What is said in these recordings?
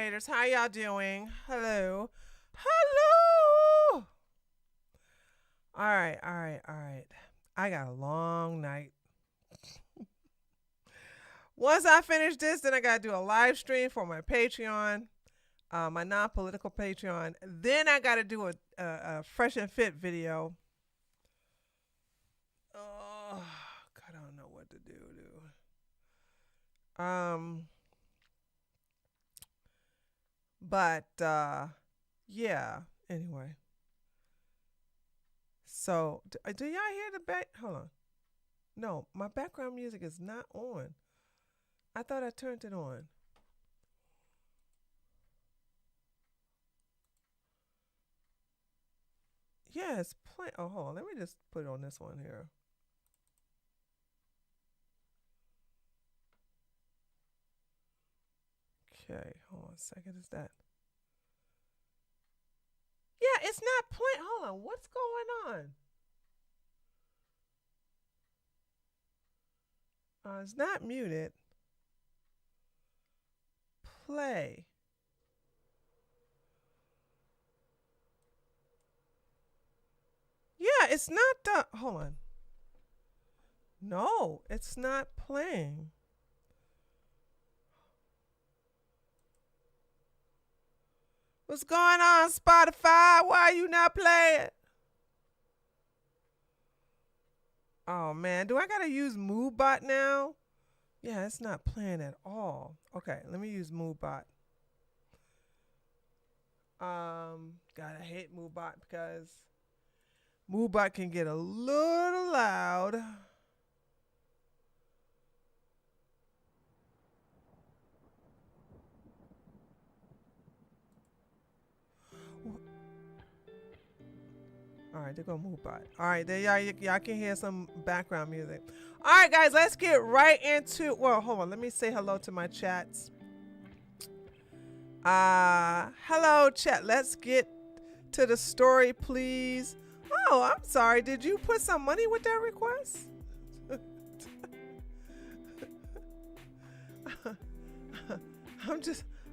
moderators. How y'all doing? Hello. Hello. All right, all right, all right. I got a long night. Once I finish this, then I got to do a live stream for my Patreon, my non-political Patreon. Then I got to do a fresh and fit video. Oh, God, I don't know what to do. But yeah. Anyway. So, do y'all hear the back? Hold on. No, my background music is not on. I thought I turned it on. Yeah, it's playing. Oh, hold on. Let me just put it on this one here. Okay, hold on a second. Is that? Yeah, it's not playing. Hold on. What's going on? It's not muted. Play. Yeah, it's not the. Hold on. No, it's not playing. What's going on, Spotify? Why are you not playing? Oh, man. Do I got to use MoveBot now? Yeah, it's not playing at all. Okay, let me use MoveBot. God, I hate MoveBot because MoveBot can get a little loud. All right, they're going to MoveBot. All right, there y'all can hear some background music. All right, guys, let's get right into, well, hold on. Let me say hello to my chats. Hello, chat. Let's get to the story, please. Oh, I'm sorry. Did you put some money with that request?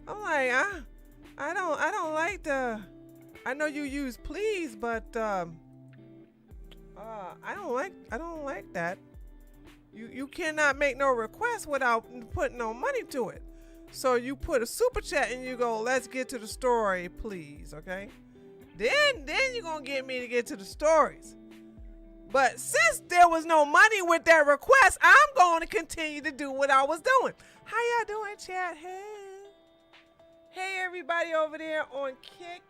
I'm like, I don't like the, I know you use please, but I don't like that. You cannot make no request without putting no money to it. So you put a super chat and you go, let's get to the story, please, okay? Then you're gonna get me to get to the stories. But since there was no money with that request, I'm going to continue to do what I was doing. How y'all doing, chat? Hey, everybody over there on Kick.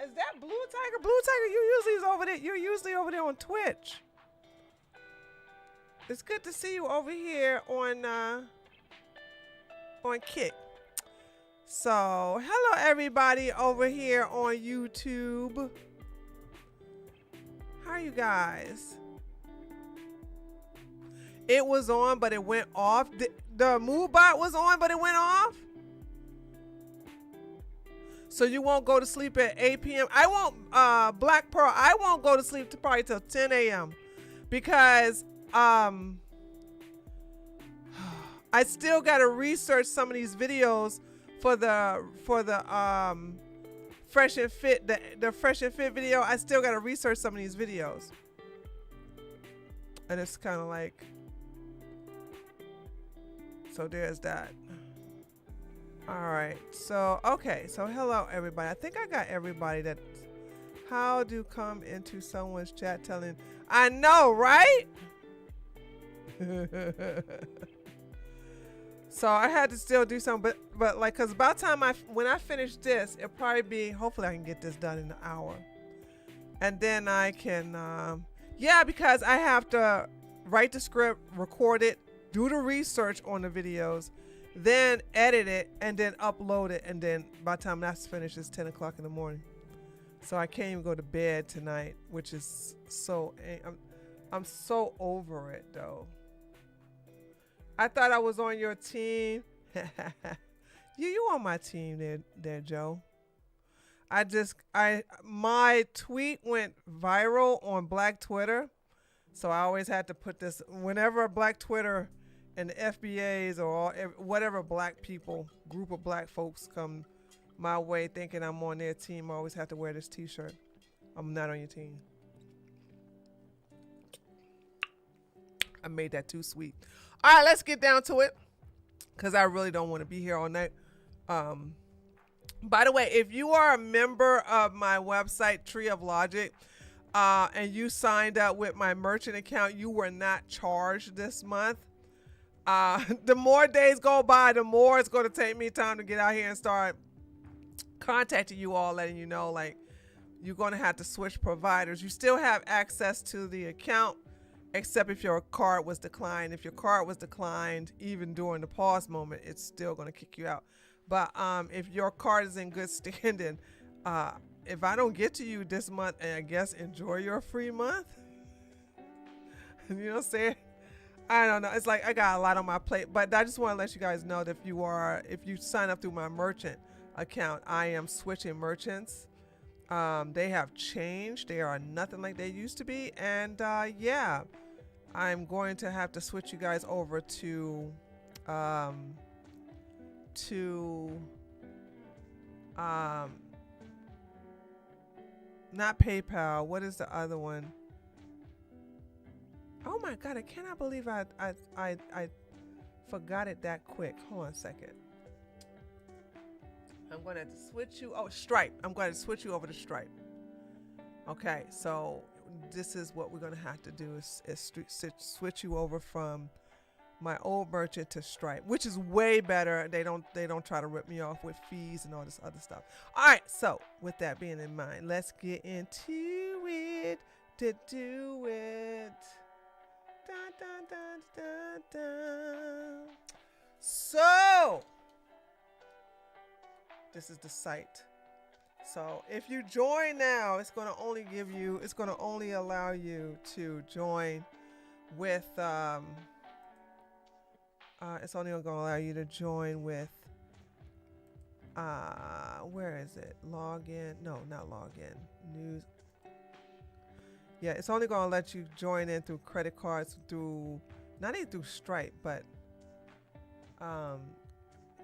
Is that Blue Tiger? Blue Tiger, you're usually over there on Twitch. It's good to see you over here on Kick. So, hello everybody over here on YouTube. How are you guys? It was on, but it went off. The MoveBot was on, but it went off. So you won't go to sleep at 8 p.m. I won't, Black Pearl, I won't go to sleep probably till 10 a.m. because I still got to research some of these videos for the Fresh and Fit, the Fresh and Fit video. I still got to research some of these videos. And it's kind of like, so there's that. All right. So, okay. So, hello, everybody. I think I got everybody that, how to come into someone's chat telling, I know, right? So, I had to still do something, but like, because about time when I finish this, it'll probably be, hopefully I can get this done in an hour. And then I can, yeah, because I have to write the script, record it, do the research on the videos, then edit it, and then upload it, and then by the time that's finished, it's 10 o'clock in the morning. So I can't even go to bed tonight, which is so, I'm so over it, though. I thought I was on your team. You on my team there, Joe. My tweet went viral on Black Twitter, so I always had to put this, whenever Black Twitter and the FBAs or all, whatever black people, group of black folks come my way thinking I'm on their team, I always have to wear this t-shirt. I'm not on your team. I made that too sweet. All right, let's get down to it because I really don't want to be here all night. By the way, if you are a member of my website, Tree of Logic, and you signed up with my merchant account, you were not charged this month. The more days go by, the more it's going to take me time to get out here and start contacting you all, letting you know, like, you're going to have to switch providers. You still have access to the account, except if your card was declined. If your card was declined, even during the pause moment, it's still going to kick you out. But if your card is in good standing, if I don't get to you this month, and I guess enjoy your free month. You know what I'm saying? I don't know. It's like I got a lot on my plate, but I just want to let you guys know that if you sign up through my merchant account, I am switching merchants. They have changed. They are nothing like they used to be. And yeah, I'm going to have to switch you guys over to not PayPal. What is the other one? Oh my God, I cannot believe I forgot it that quick. Hold on a second. I'm going to have to switch you. Oh, Stripe. I'm going to switch you over to Stripe. Okay, so this is what we're going to have to do is switch you over from my old merchant to Stripe, which is way better. They don't try to rip me off with fees and all this other stuff. All right, so with that being in mind, let's get into it. To do it. Dun, dun, dun, dun, dun. So this is the site. So if you join now, it's going to only allow you to join with it's only going to allow you to join with where is it? Login? No, not login. News. Yeah, it's only going to let you join in through credit cards, not even through Stripe, but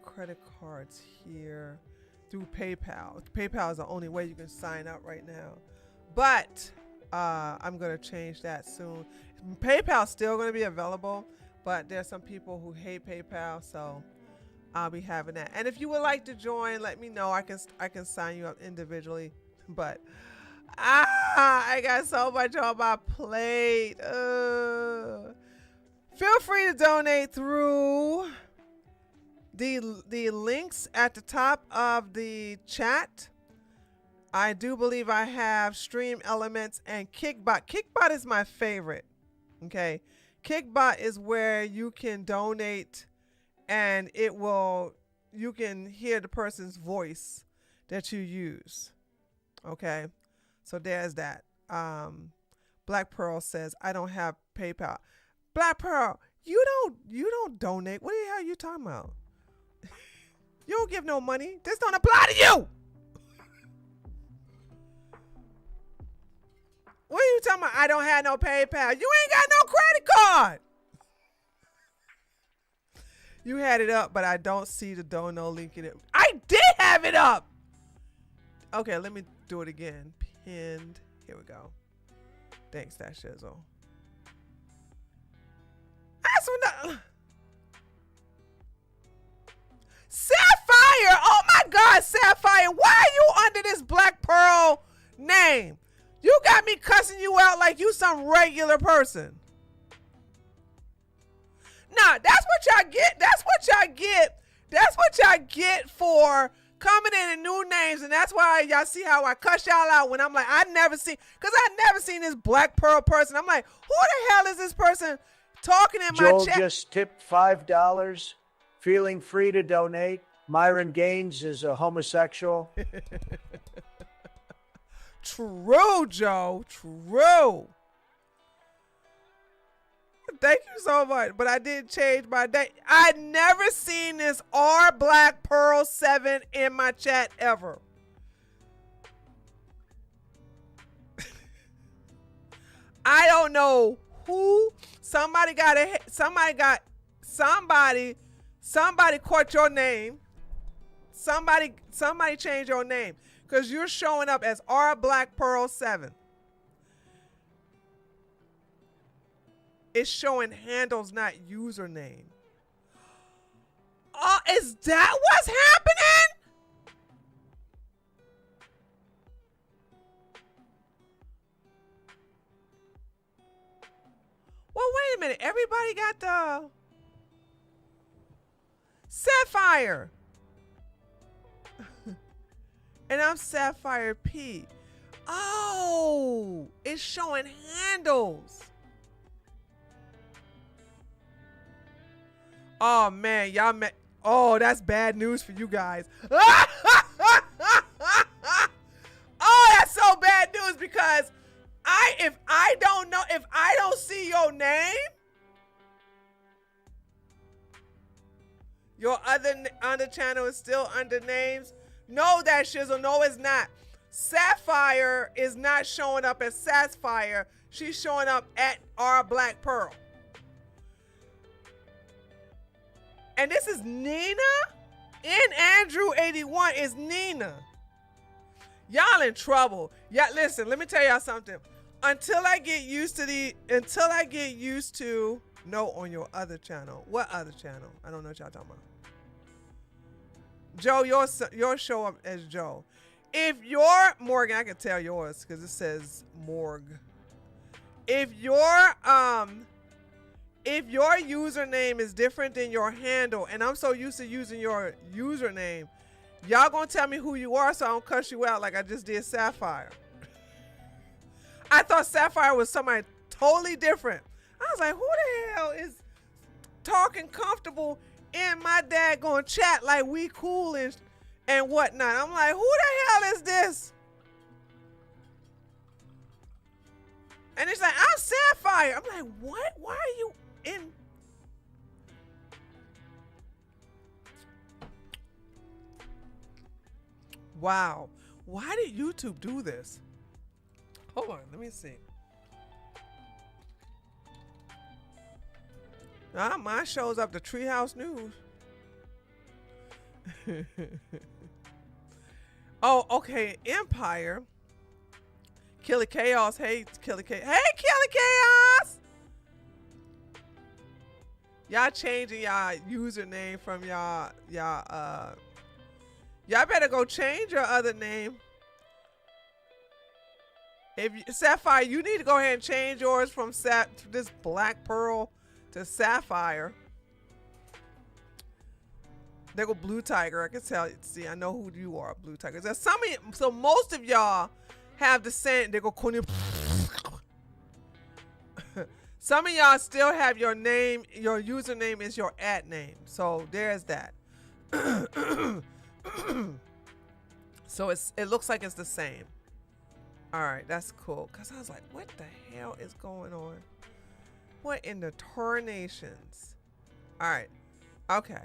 credit cards here, through PayPal. PayPal is the only way you can sign up right now. But I'm going to change that soon. PayPal's still going to be available, but there's some people who hate PayPal, so I'll be having that. And if you would like to join, let me know. I can sign you up individually, but I got so much on my plate. Feel free to donate through the links at the top of the chat. I do believe I have Stream Elements and Kickbot. Kickbot is my favorite. Okay. Kickbot is where you can donate and you can hear the person's voice that you use. Okay. So there's that. Black Pearl says, I don't have PayPal. Black Pearl, you don't donate. What the hell are you talking about? You don't give no money. This don't apply to you. What are you talking about? I don't have no PayPal. You ain't got no credit card. You had it up, but I don't see the dono link in it. I did have it up. Okay, let me do it again. Pinned. Here we go. Thanks, that shizzle. That's what Sapphire! Oh my God, Sapphire! Why are you under this Black Pearl name? You got me cussing you out like you some regular person. Nah, that's what y'all get. That's what y'all get. That's what y'all get for coming in new names, and that's why y'all see how I cuss y'all out when I'm like, I never seen this Black Pearl person. I'm like, who the hell is this person talking in my chat? Joel just tipped $5. Feeling free to donate. Myron Gaines is a homosexual. True, Joe. True. Thank you so much. But I did change my date. I never seen this R Black Pearl 7 in my chat ever. I don't know who. Somebody got somebody caught your name. Somebody changed your name because you're showing up as R Black Pearl 7. It's showing handles, not username. Oh, is that what's happening? Well, wait a minute. Everybody got the Sapphire. And I'm Sapphire P. Oh, it's showing handles. Oh man, y'all met. Oh, that's bad news for you guys. Oh, that's so bad news because if I don't see your name, your other channel is still under names. No, that shizzle. No, it's not. Sapphire is not showing up as Sapphire. She's showing up at R Black Pearl. And this is Nina? In Andrew 81 is Nina. Y'all in trouble. Yeah, listen, let me tell y'all something. Until I get used to no, on your other channel. What other channel? I don't know what y'all talking about. Joe, your show up as Joe. If your Morgan, I can tell yours because it says morgue. If your username is different than your handle, and I'm so used to using your username, y'all gonna tell me who you are so I don't cuss you out like I just did Sapphire. I thought Sapphire was somebody totally different. I was like, who the hell is talking comfortable in my daggone chat like we cool and whatnot? I'm like, who the hell is this? And it's like, I'm Sapphire. I'm like, what? Why are you in? Wow. Why did YouTube do this? Hold on, let me see. Mine shows up the Treehouse News. Oh, okay. Empire. Killer Chaos. Hey, Killer Chaos. Hey, Killer Chaos! Y'all changing y'all username from y'all better go change your other name. If Sapphire, you need to go ahead and change yours from this Black Pearl to Sapphire. There go Blue Tiger. I can tell. See, I know who you are, Blue Tiger. There's some of you, so most of y'all have the same. They go. Some of y'all still have your name. Your username is your @ name. So there's that. So it looks like it's the same. All right, that's cool. Cause I was like, what the hell is going on? What in the tarnations? All right, okay.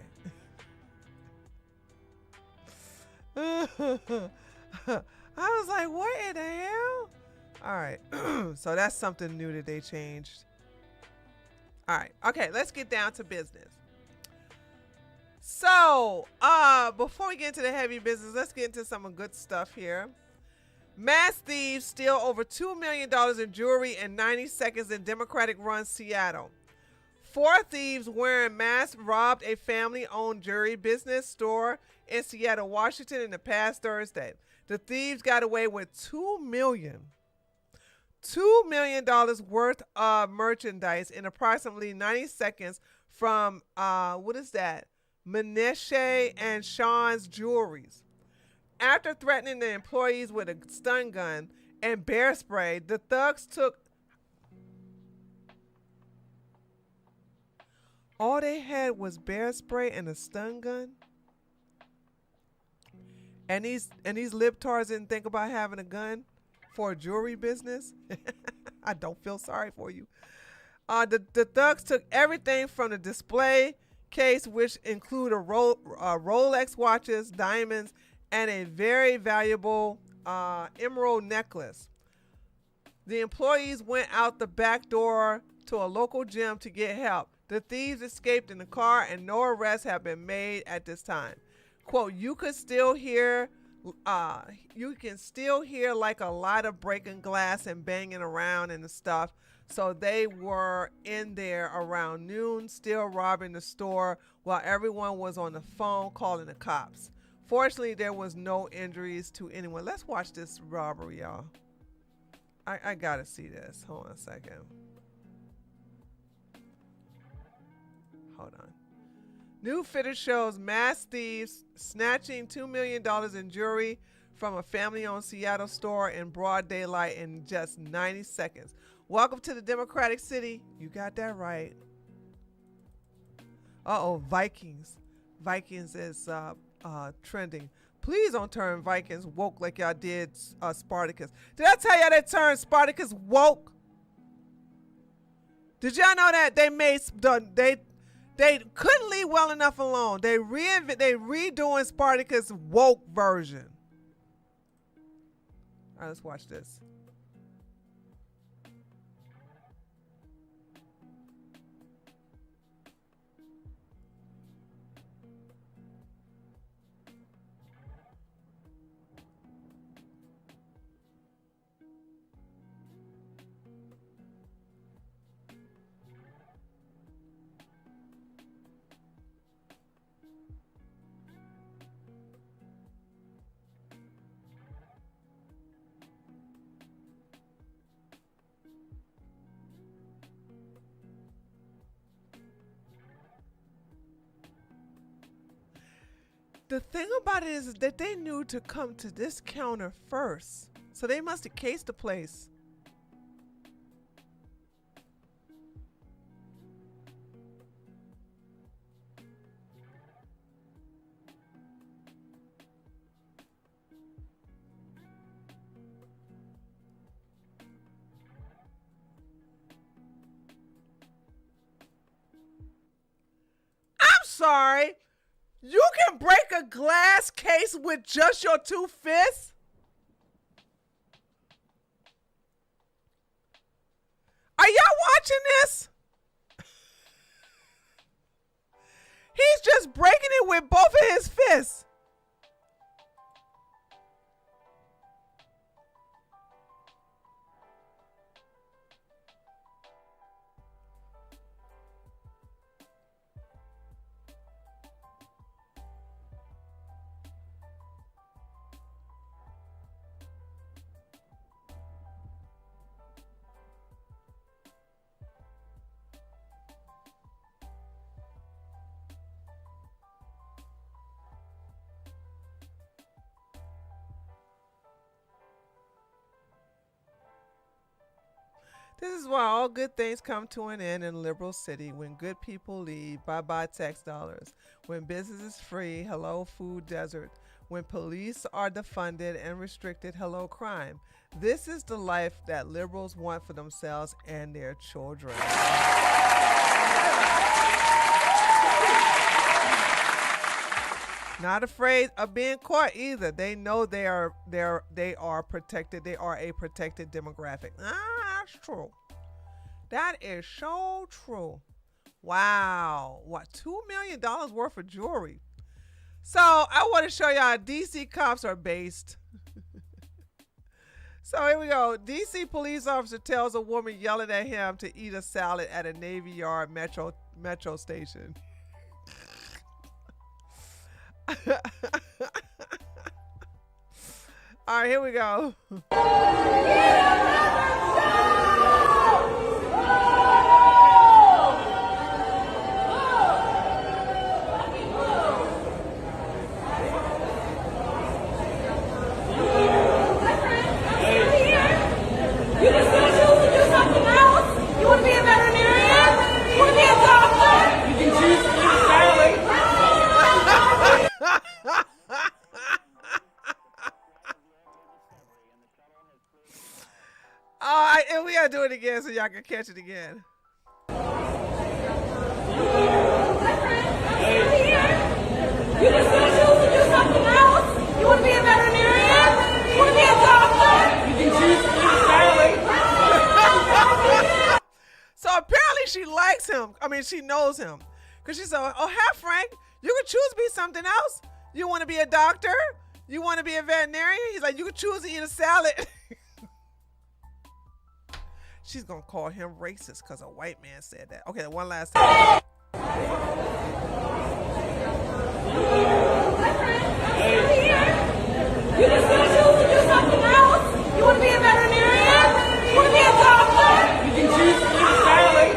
I was like, what in the hell? All right, so that's something new that they changed. All right, okay, let's get down to business. So, before we get into the heavy business, let's get into some good stuff here. Mass thieves steal over $2 million in jewelry in 90 seconds in Democratic-run Seattle. 4 thieves wearing masks robbed a family-owned jewelry business store in Seattle, Washington in the past Thursday. The thieves got away with $2 million worth of merchandise in approximately 90 seconds from, what is that? Maneshe and Sean's jewelries. After threatening the employees with a stun gun and bear spray, the thugs took. All they had was bear spray and a stun gun. And these libtards didn't think about having a gun for a jewelry business. I don't feel sorry for you. The thugs took everything from the display case, which include Rolex watches, diamonds, and a very valuable emerald necklace. The employees went out the back door to a local gym to get help. The thieves escaped in the car and no arrests have been made at this time. Quote, you can still hear like a lot of breaking glass and banging around and the stuff. So they were in there around noon, still robbing the store while everyone was on the phone calling the cops. Fortunately, there was no injuries to anyone. Let's watch this robbery, y'all. I gotta see this. Hold on a second. Hold on. New footage shows mass thieves snatching $2 million in jewelry from a family-owned Seattle store in broad daylight in just 90 seconds. Welcome to the Democratic City. You got that right. Uh-oh, Vikings. Vikings is trending. Please don't turn Vikings woke like y'all did Spartacus. Did I tell y'all they turned Spartacus woke? Did y'all know that they couldn't leave well enough alone? They redoing Spartacus woke version. All right, let's watch this. The thing about it is that they knew to come to this counter first. So they must have cased the place. I'm sorry. You can break a glass case with just your two fists? Are y'all watching this? He's just breaking it with both of his fists. This is why all good things come to an end in liberal city. When good people leave, bye-bye tax dollars. When business is free, hello food desert. When police are defunded and restricted, hello crime. This is the life that liberals want for themselves and their children. Not afraid of being caught either. They know they are protected. They are a protected demographic. That's true. That is so true. Wow. What, $2 million worth of jewelry? So I want to show y'all DC cops are based. So here we go. DC police officer tells a woman yelling at him to eat a salad at a Navy Yard metro station. All right, here we go. And we gotta do it again so y'all can catch it again. You can still choose to do something else. You want to be a veterinarian? You want to be a doctor? You can choose to eat salad. So apparently she likes him. I mean, she knows him. Because she said, oh, hi, Frank. You can choose to be something else. You want to be a doctor? You want to be a veterinarian? He's like, you can choose to eat a salad. She's going to call him racist because a white man said that. Okay, one last time. You can still choose to do something else. You want to be a veterinarian? You want to be a doctor? You can choose to eat a salad.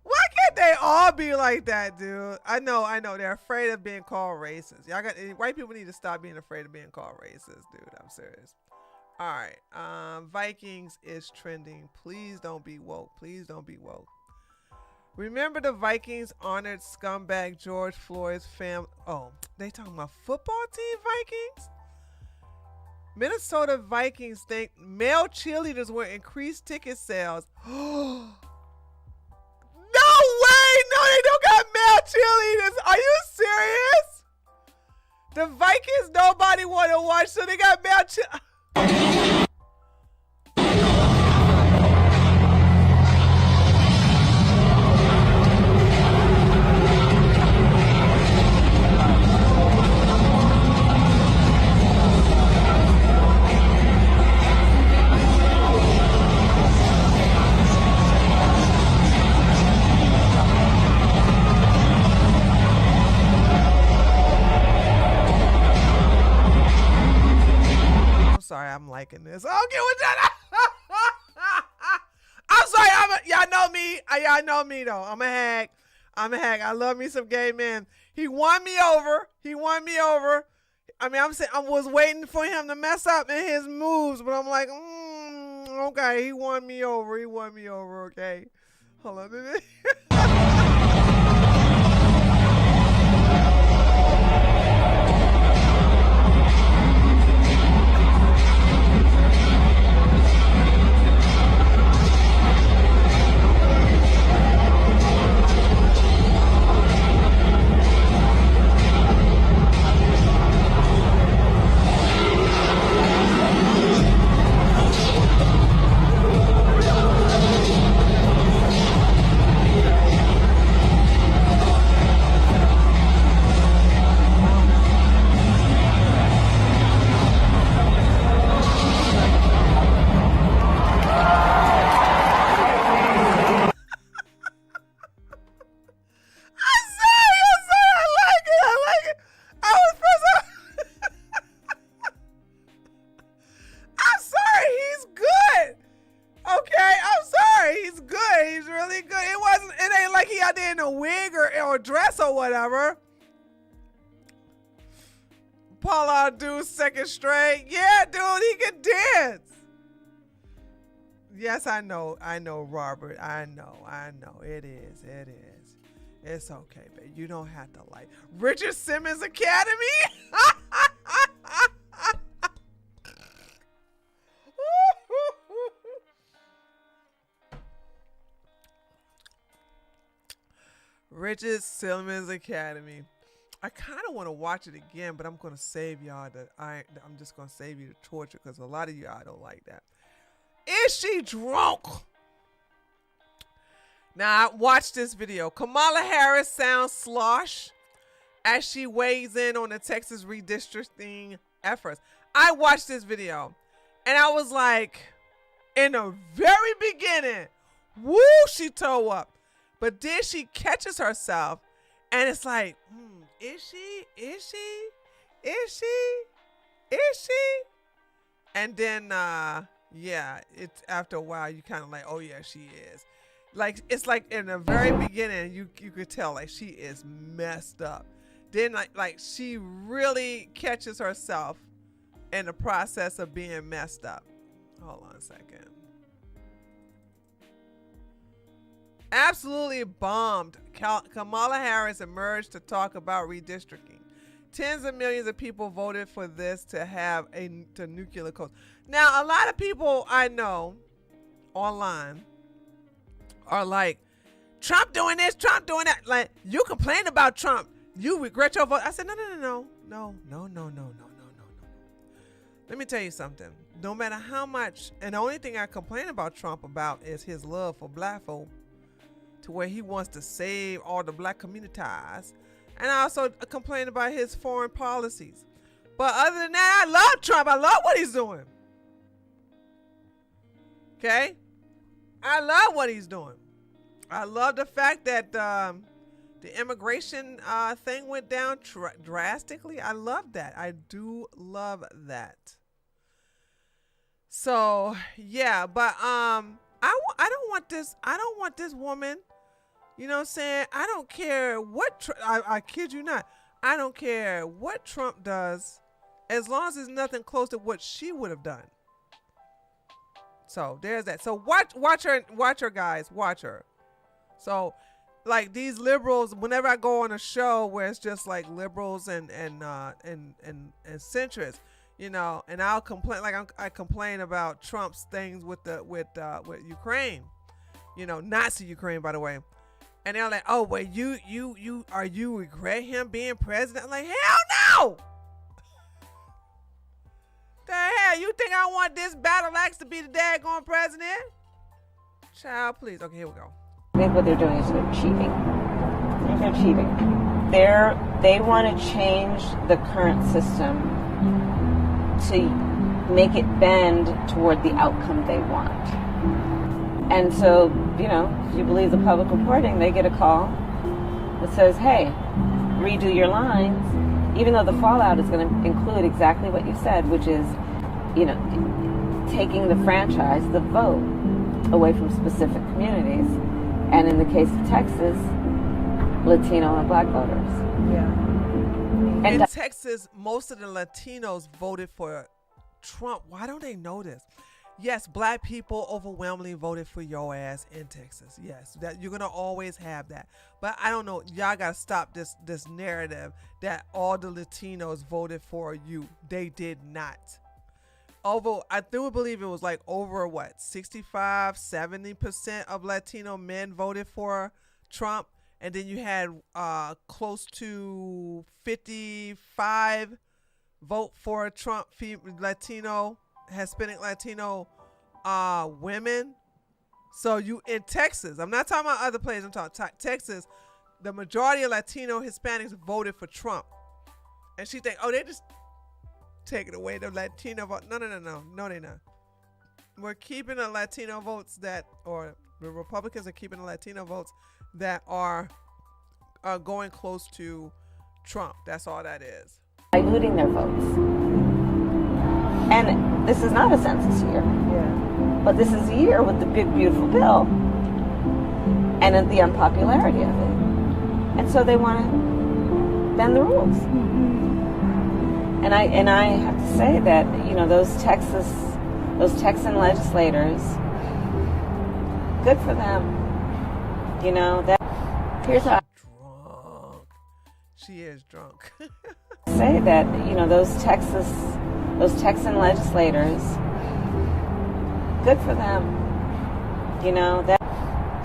Why can't they all be like that, dude? I know. They're afraid of being called racist. White people need to stop being afraid of being called racist, dude. I'm serious. All right. Vikings is trending. Please don't be woke. Please don't be woke. Remember the Vikings honored scumbag George Floyd's family. Oh, they talking about football team Vikings? Minnesota Vikings think male cheerleaders will increase ticket sales. No way! No, they don't got male cheerleaders. Are you serious? The Vikings nobody want to watch, so they got male cheerleaders. Sorry, I'm liking this. Okay, what's that? I'm sorry. Y'all know me. Y'all know me though. I'm a hag. I love me some gay men. He won me over. I mean, I was waiting for him to mess up in his moves, but I'm like, okay, he won me over. Okay, hold on. Dress or whatever. Paula do second straight. Yeah, dude, he can dance. Yes, I know, Robert. I know. It is. It's okay, babe. You don't have to like Richard Simmons Academy. Richard Simmons Academy. I kind of want to watch it again, but I'm going to save y'all I'm just going to save you the torture because a lot of y'all don't like that. Is she drunk? Now, watch this video. Kamala Harris sounds slosh as she weighs in on the Texas redistricting efforts. I watched this video and I was like, in the very beginning, woo, she toe up. But then she catches herself and it's like, is she? And then, yeah, it's after a while, you kind of like, oh yeah, she is. Like, it's like in the very beginning, you could tell like she is messed up. Then like she really catches herself in the process of being messed up. Hold on a second. Absolutely bombed. Kamala Harris emerged to talk about redistricting. Tens of millions of people voted for this to have to nuclear codes. Now, a lot of people I know online are like, Trump doing this, Trump doing that. Like, you complain about Trump, you regret your vote. I said, no. let me tell you something. No matter how much, and the only thing I complain about Trump about is his love for black folk, to where he wants to save all the black communities. And I also complain about his foreign policies. But other than that, I love Trump. I love what he's doing. Okay? I love what he's doing. I love the fact that the immigration thing went down drastically. I love that. I do love that. So yeah, but I don't want this woman. You know what I'm saying? I don't care what I kid you not. I don't care what Trump does, as long as it's nothing close to what she would have done. So there's that. So watch her, guys. Watch her. So, like these liberals, whenever I go on a show where it's just like liberals and centrists, you know, and I'll complain, like I complain about Trump's things with Ukraine, you know, Nazi Ukraine, by the way, and they're like, oh, well, you regret him being president? I'm like, hell no! The hell, you think I want this battle axe to be the daggone president? Child, please. Okay, here we go. I think what they're doing is they're cheating. They're cheating. They want to change the current system to make it bend toward the outcome they want. And so, you know, if you believe the public reporting, they get a call that says, hey, redo your lines, even though the fallout is going to include exactly what you said, which is, you know, taking the franchise, the vote, away from specific communities. And in the case of Texas, Latino and black voters. Yeah. And in Texas, most of the Latinos voted for Trump. Why don't they know this? Yes, black people overwhelmingly voted for your ass in Texas. Yes, that you're gonna always have that. But I don't know. Y'all gotta stop this narrative that all the Latinos voted for you. They did not. Although I do believe it was like over 65-70% of Latino men voted for Trump, and then you had close to 55 vote for Trump, Latino, Hispanic Latino women. So you in Texas, I'm not talking about other places, I'm talking Texas, the majority of Latino Hispanics voted for Trump. And she think, oh, they just taking away the Latino vote. No, they're not. We're keeping the Latino votes or the Republicans are keeping the Latino votes that are going close to Trump. That's all that is. Diluting their votes. And this is not a census year. Yeah. But this is a year with the big, beautiful bill and the unpopularity of it. And so they want to bend the rules. And I have to say that, you know, those Texan legislators, good for them. You know, here's how drunk. She is drunk. say that, you know, those Texan legislators, good for them. You know,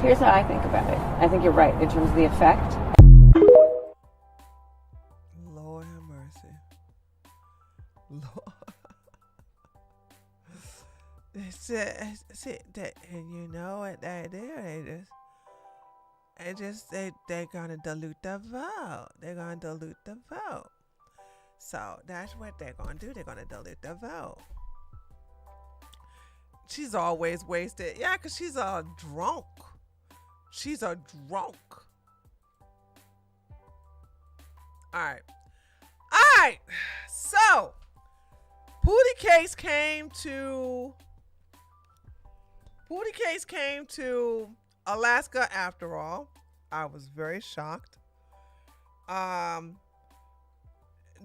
here's how I think about it. I think you're right in terms of the effect. Lord have mercy. Lord. They said that, and you know what they do? They're gonna dilute the vote. They're gonna dilute the vote. So that's what they're gonna do. They're gonna dilute the vote. She's always wasted. Yeah, because she's a drunk. She's a drunk. All right. So, Pootie case came to Alaska after all. I was very shocked.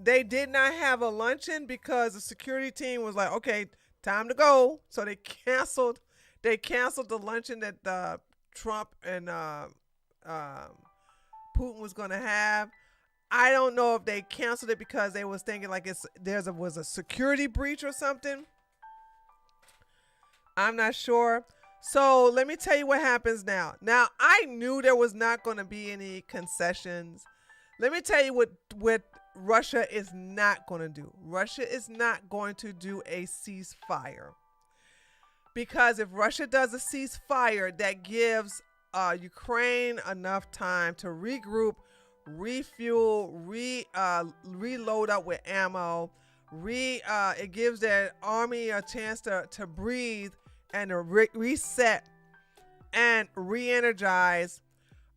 They did not have a luncheon because the security team was like, okay, time to go. So they canceled the luncheon that Trump and Putin was going to have. I don't know if they canceled it because they was thinking like was a security breach or something. I'm not sure. So let me tell you what happens now. Now, I knew there was not going to be any concessions. Let me tell you what Russia is not going to do. Russia is not going to do a ceasefire. Because if Russia does a ceasefire, that gives Ukraine enough time to regroup, refuel, reload up with ammo. It gives their army a chance to breathe and to reset and re-energize.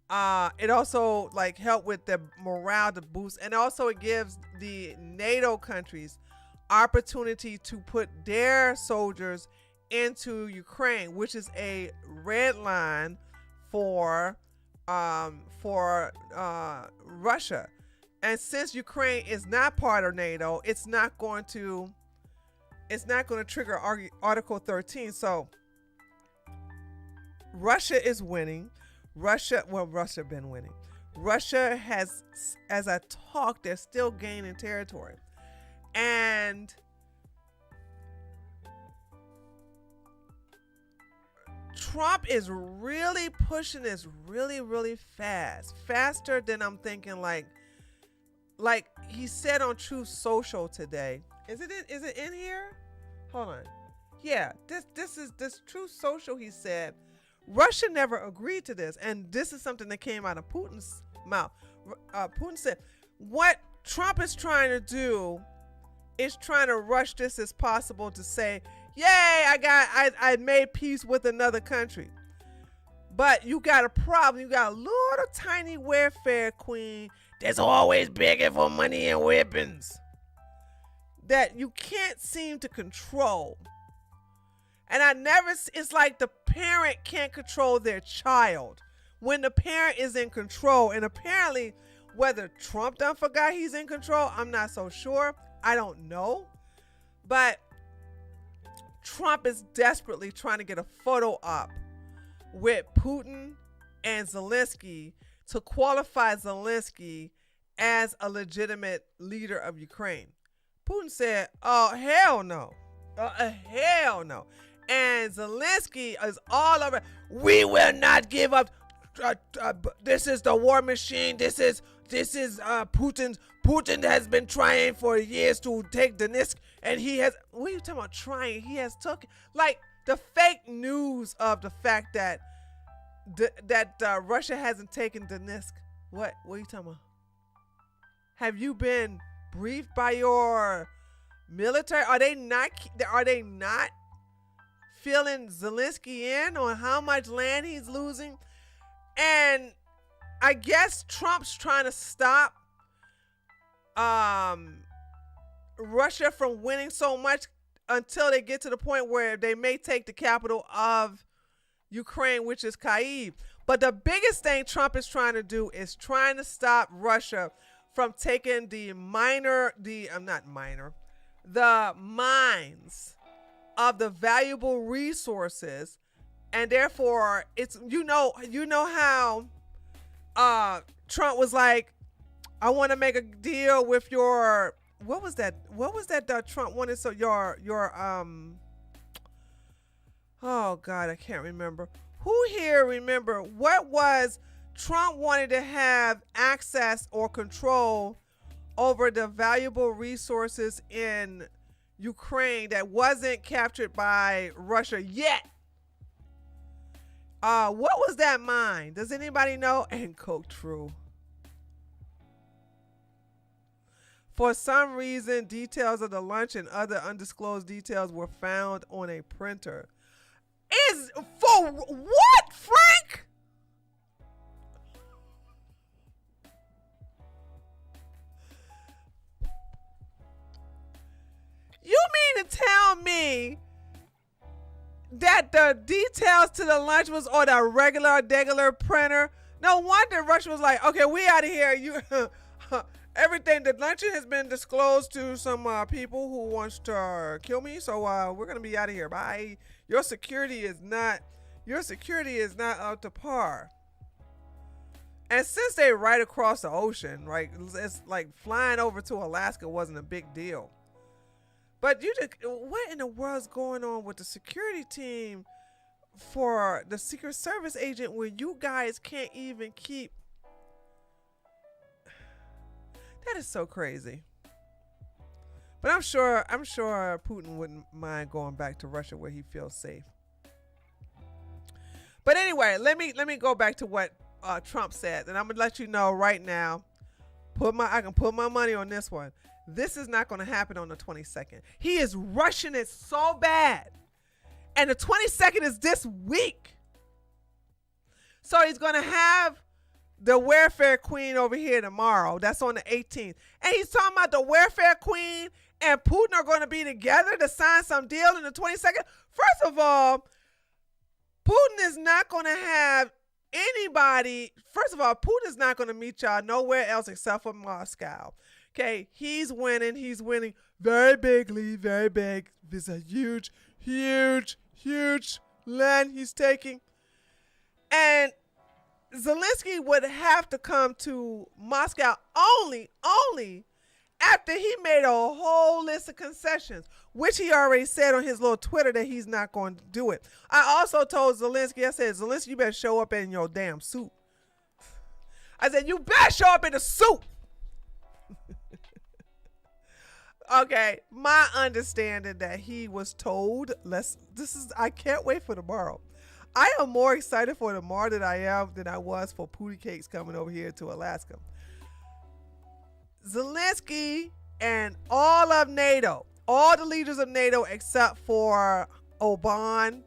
It also like help with the morale to boost, and also it gives the NATO countries opportunity to put their soldiers into Ukraine, which is a red line for Russia. And since Ukraine is not part of NATO, it's not going to trigger Article 13. So Russia is winning. Russia been winning. Russia has, as I talk, they're still gaining territory. And Trump is really pushing this really, really fast. Faster than I'm thinking. Like he said on Truth Social today. Is it in here? Hold on. Yeah, this is Truth Social. He said Russia never agreed to this, and this is something that came out of Putin's mouth. Putin said what Trump is trying to do is trying to rush this as possible to say, yay, I made peace with another country. But you got a problem. You got a little tiny welfare queen that's always begging for money and weapons that you can't seem to control. And it's like the parent can't control their child when the parent is in control. And apparently, whether Trump done forgot he's in control, I'm not so sure. I don't know. But Trump is desperately trying to get a photo op with Putin and Zelensky to qualify Zelensky as a legitimate leader of Ukraine. Putin said, oh, hell no. Hell no. And Zelensky is all over. We will not give up. This is the war machine. This is Putin's. Putin has been trying for years to take Donetsk, and he has. What are you talking about trying? He has took like the fake news of the fact that Russia hasn't taken Donetsk. What are you talking about? Have you been briefed by your military? Are they not filling Zelensky in on how much land he's losing? And I guess Trump's trying to stop Russia from winning so much until they get to the point where they may take the capital of Ukraine, which is Kyiv. But the biggest thing Trump is trying to do is trying to stop Russia from taking the mines of the valuable resources. And therefore, it's you know how Trump was like, I want to make a deal with your what was that Trump wanted, so your oh God, I can't remember. Who here remember what was Trump wanted to have access or control over the valuable resources in Ukraine that wasn't captured by Russia yet? What was that mine? Does anybody know? And Coke True. For some reason, details of the lunch and other undisclosed details were found on a printer. Is for what, Frank? You mean to tell me that the details to the lunch was on a regular printer? No wonder Russia was like, okay, we out of here. You everything, the luncheon has been disclosed to some people who wants to kill me, so we're gonna be out of here. Bye. Your security is not up to par. And since they're right across the ocean, right, it's like flying over to Alaska wasn't a big deal. But what in the world's going on with the security team for the Secret Service agent when you guys can't even keep? That is so crazy. But I'm sure Putin wouldn't mind going back to Russia where he feels safe. But anyway, let me go back to what Trump said, and I'm gonna let you know right now. I can put my money on this one. This is not going to happen on the 22nd. He is rushing it so bad, and the 22nd is this week. So he's going to have the welfare queen over here tomorrow. That's on the 18th, and he's talking about the welfare queen and Putin are going to be together to sign some deal on the 22nd. First of all, Putin is not going to have anybody. First of all, Putin is not going to meet y'all nowhere else except for Moscow. Okay, he's winning very bigly, very big. There's a huge land he's taking. And Zelensky would have to come to Moscow only after he made a whole list of concessions, which he already said on his little Twitter that he's not going to do it. I also told Zelensky, I said, Zelensky, you better show up in your damn suit. I said, you better show up in a suit. Okay, my understanding that he was told, I can't wait for tomorrow. I am more excited for tomorrow than I was for Pootie Cakes coming over here to Alaska. Zelensky and all of NATO, all the leaders of NATO except for Oban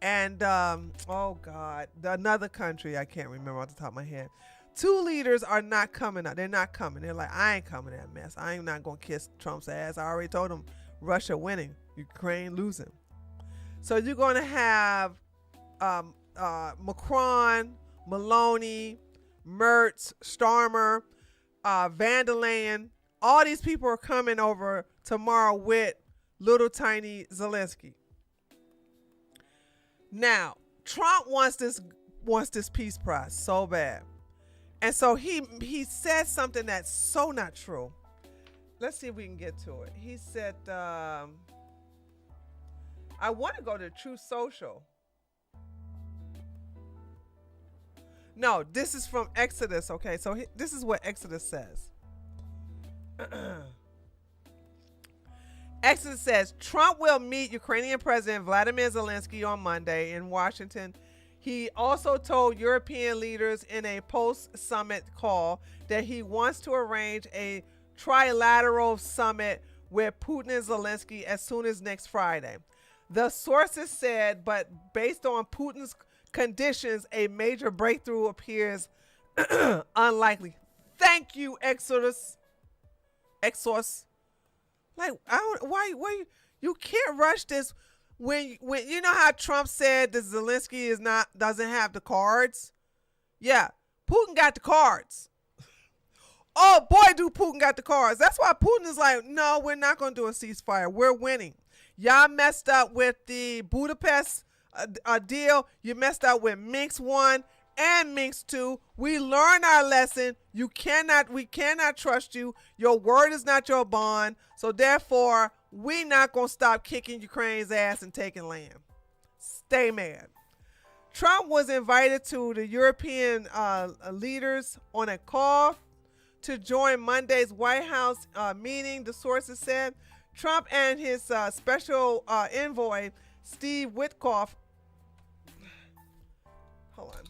and, another country I can't remember off the top of my head. 2 leaders are not coming out. They're not coming. They're like, I ain't coming that mess. I ain't not going to kiss Trump's ass. I already told him Russia winning, Ukraine losing. So you're going to have Macron, Maloney, Mertz, Starmer, Van der Leyen. All these people are coming over tomorrow with little tiny Zelensky. Now, Trump wants this peace prize so bad. And so he said something that's so not true. Let's see if we can get to it. He said, I want to go to Truth Social. No, this is from Exodus, okay? So this is what Exodus says. Exodus says, Trump will meet Ukrainian President Vladimir Zelensky on Monday in Washington. He also told European leaders in a post-summit call that he wants to arrange a trilateral summit with Putin and Zelensky as soon as next Friday. The sources said, but based on Putin's conditions, a major breakthrough appears unlikely. Thank you, Exodus. Like, why you can't rush this. When you know how Trump said that Zelensky doesn't have the cards? Yeah, Putin got the cards. Oh boy, do Putin got the cards. That's why Putin is like, no, we're not going to do a ceasefire. We're winning. Y'all messed up with the Budapest deal. You messed up with Minsk 1 and Minsk 2. We learned our lesson. We cannot trust you. Your word is not your bond. So therefore, we're not going to stop kicking Ukraine's ass and taking land. Stay mad. Trump was invited to the European leaders on a call to join Monday's White House meeting, the sources said. Trump and his special envoy, Steve Witkoff, hold on.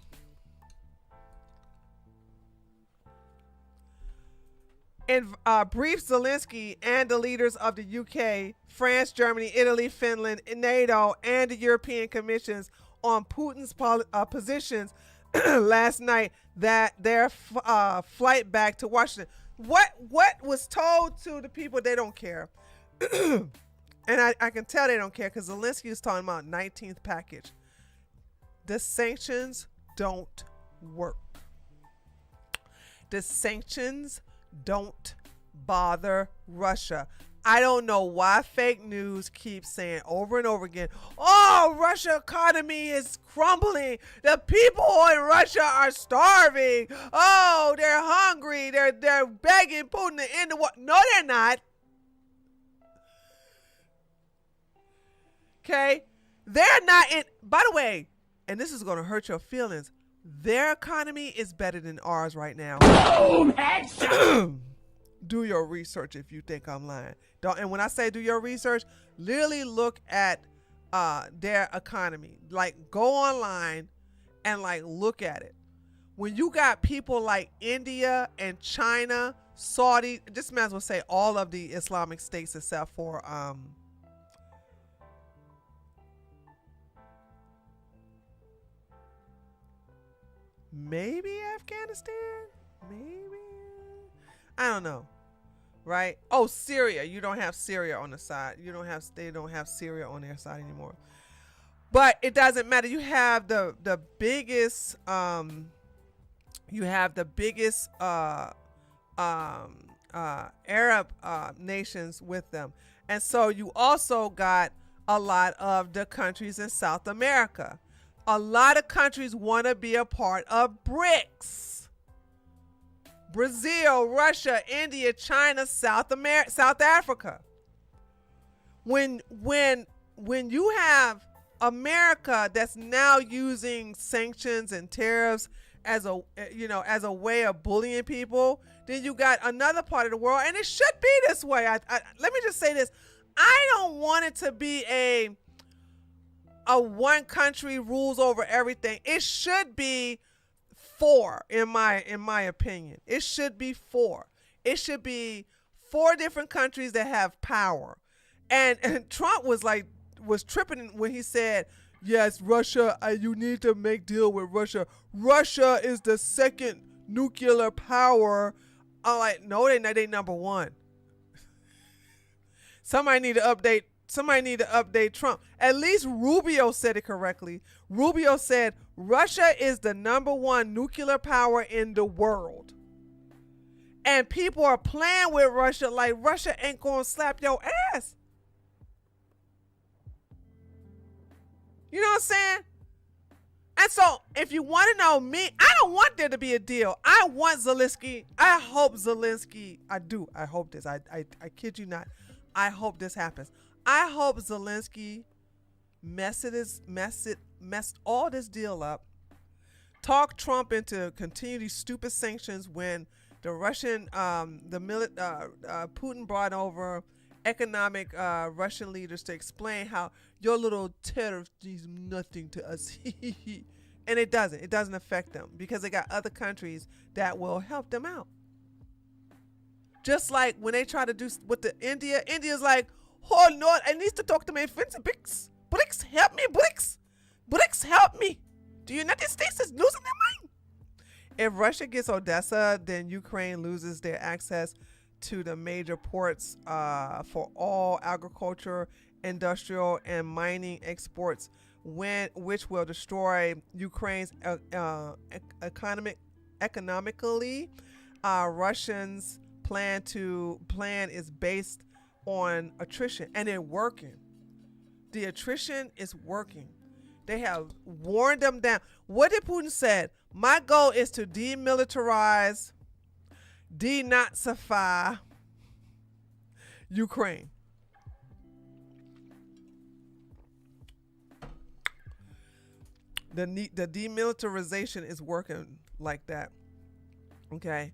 And briefed Zelensky and the leaders of the UK, France, Germany, Italy, Finland, NATO, and the European Commissions on Putin's positions last night that their flight back to Washington. What was told to the people, they don't care. And I can tell they don't care because Zelensky is talking about 19th package. The sanctions don't work. The sanctions don't bother Russia. I don't know why fake news keeps saying over and over again, oh, Russia economy is crumbling. The people in Russia are starving. Oh, they're hungry. They're begging Putin to end the war. No, they're not. Okay? They're not in, by the way, and this is going to hurt your feelings, their economy is better than ours right now. Boom, headshot. do your research if you think I'm lying. Don't. And when I say do your research, literally look at their economy. Like go online and like look at it. When you got people like India and China, Saudi, just might as well say all of the Islamic states except for maybe Afghanistan, maybe, I don't know, right? Oh, Syria. You don't have Syria on the side. They don't have Syria on their side anymore. But it doesn't matter. You have the biggest Arab nations with them. And so you also got a lot of the countries in South America. A lot of countries want to be a part of BRICS. Brazil, Russia, India, China, South Africa. When you have America that's now using sanctions and tariffs as a way of bullying people, then you got another part of the world, and it should be this way. Let me just say this: I don't want it to be a one country rules over everything. It should be four, in my opinion. It should be four. It should be four different countries that have power. And Trump was tripping when he said, yes, Russia, you need to make deal with Russia. Russia is the second nuclear power. I'm like, no, they number one. Somebody need to update Trump. At least Rubio said it correctly. Rubio said Russia is the number one nuclear power in the world. And people are playing with Russia like Russia ain't gonna slap your ass. You know what I'm saying? And so if you want to know me, I don't want there to be a deal. I want Zelensky. I hope Zelensky. I do. I hope this. I kid you not. I hope this happens. I hope Zelensky messed all this deal up, talk Trump into continue these stupid sanctions when the Russian, Putin brought over economic Russian leaders to explain how your little tariff means nothing to us. And it doesn't affect them because they got other countries that will help them out. Just like when they try to do with the India's like, oh Lord, I need to talk to my friends. BRICS, help me, BRICS, help me. The United States is losing their mind. If Russia gets Odessa, then Ukraine loses their access to the major ports for all agriculture, industrial, and mining exports, which will destroy Ukraine's economically. Russians' plan is based on attrition, and they're working. The attrition is working. They have worn them down. What did Putin say? My goal is to demilitarize, denazify Ukraine. The demilitarization is working like that. Okay.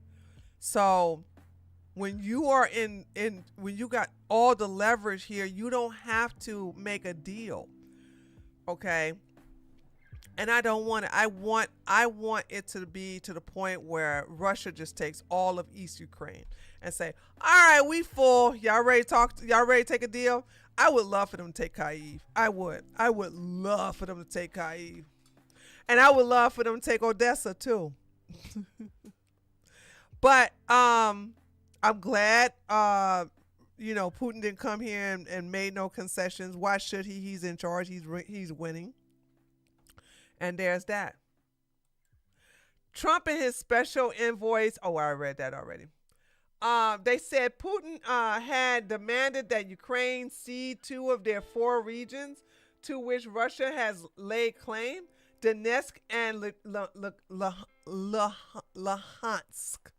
So when you are when you got all the leverage here, you don't have to make a deal. Okay. And I don't want it. I want it to be to the point where Russia just takes all of East Ukraine and say, all right, we full. Y'all ready to take a deal? I would love for them to take Kyiv. I would love for them to take Kyiv. And I would love for them to take Odessa too. But I'm glad Putin didn't come here and made no concessions. Why should he? He's in charge. He's winning. And there's that. Trump and his special envoys. Oh, I read that already. They said Putin had demanded that Ukraine cede 2 of their 4 regions to which Russia has laid claim, Donetsk and Luhansk,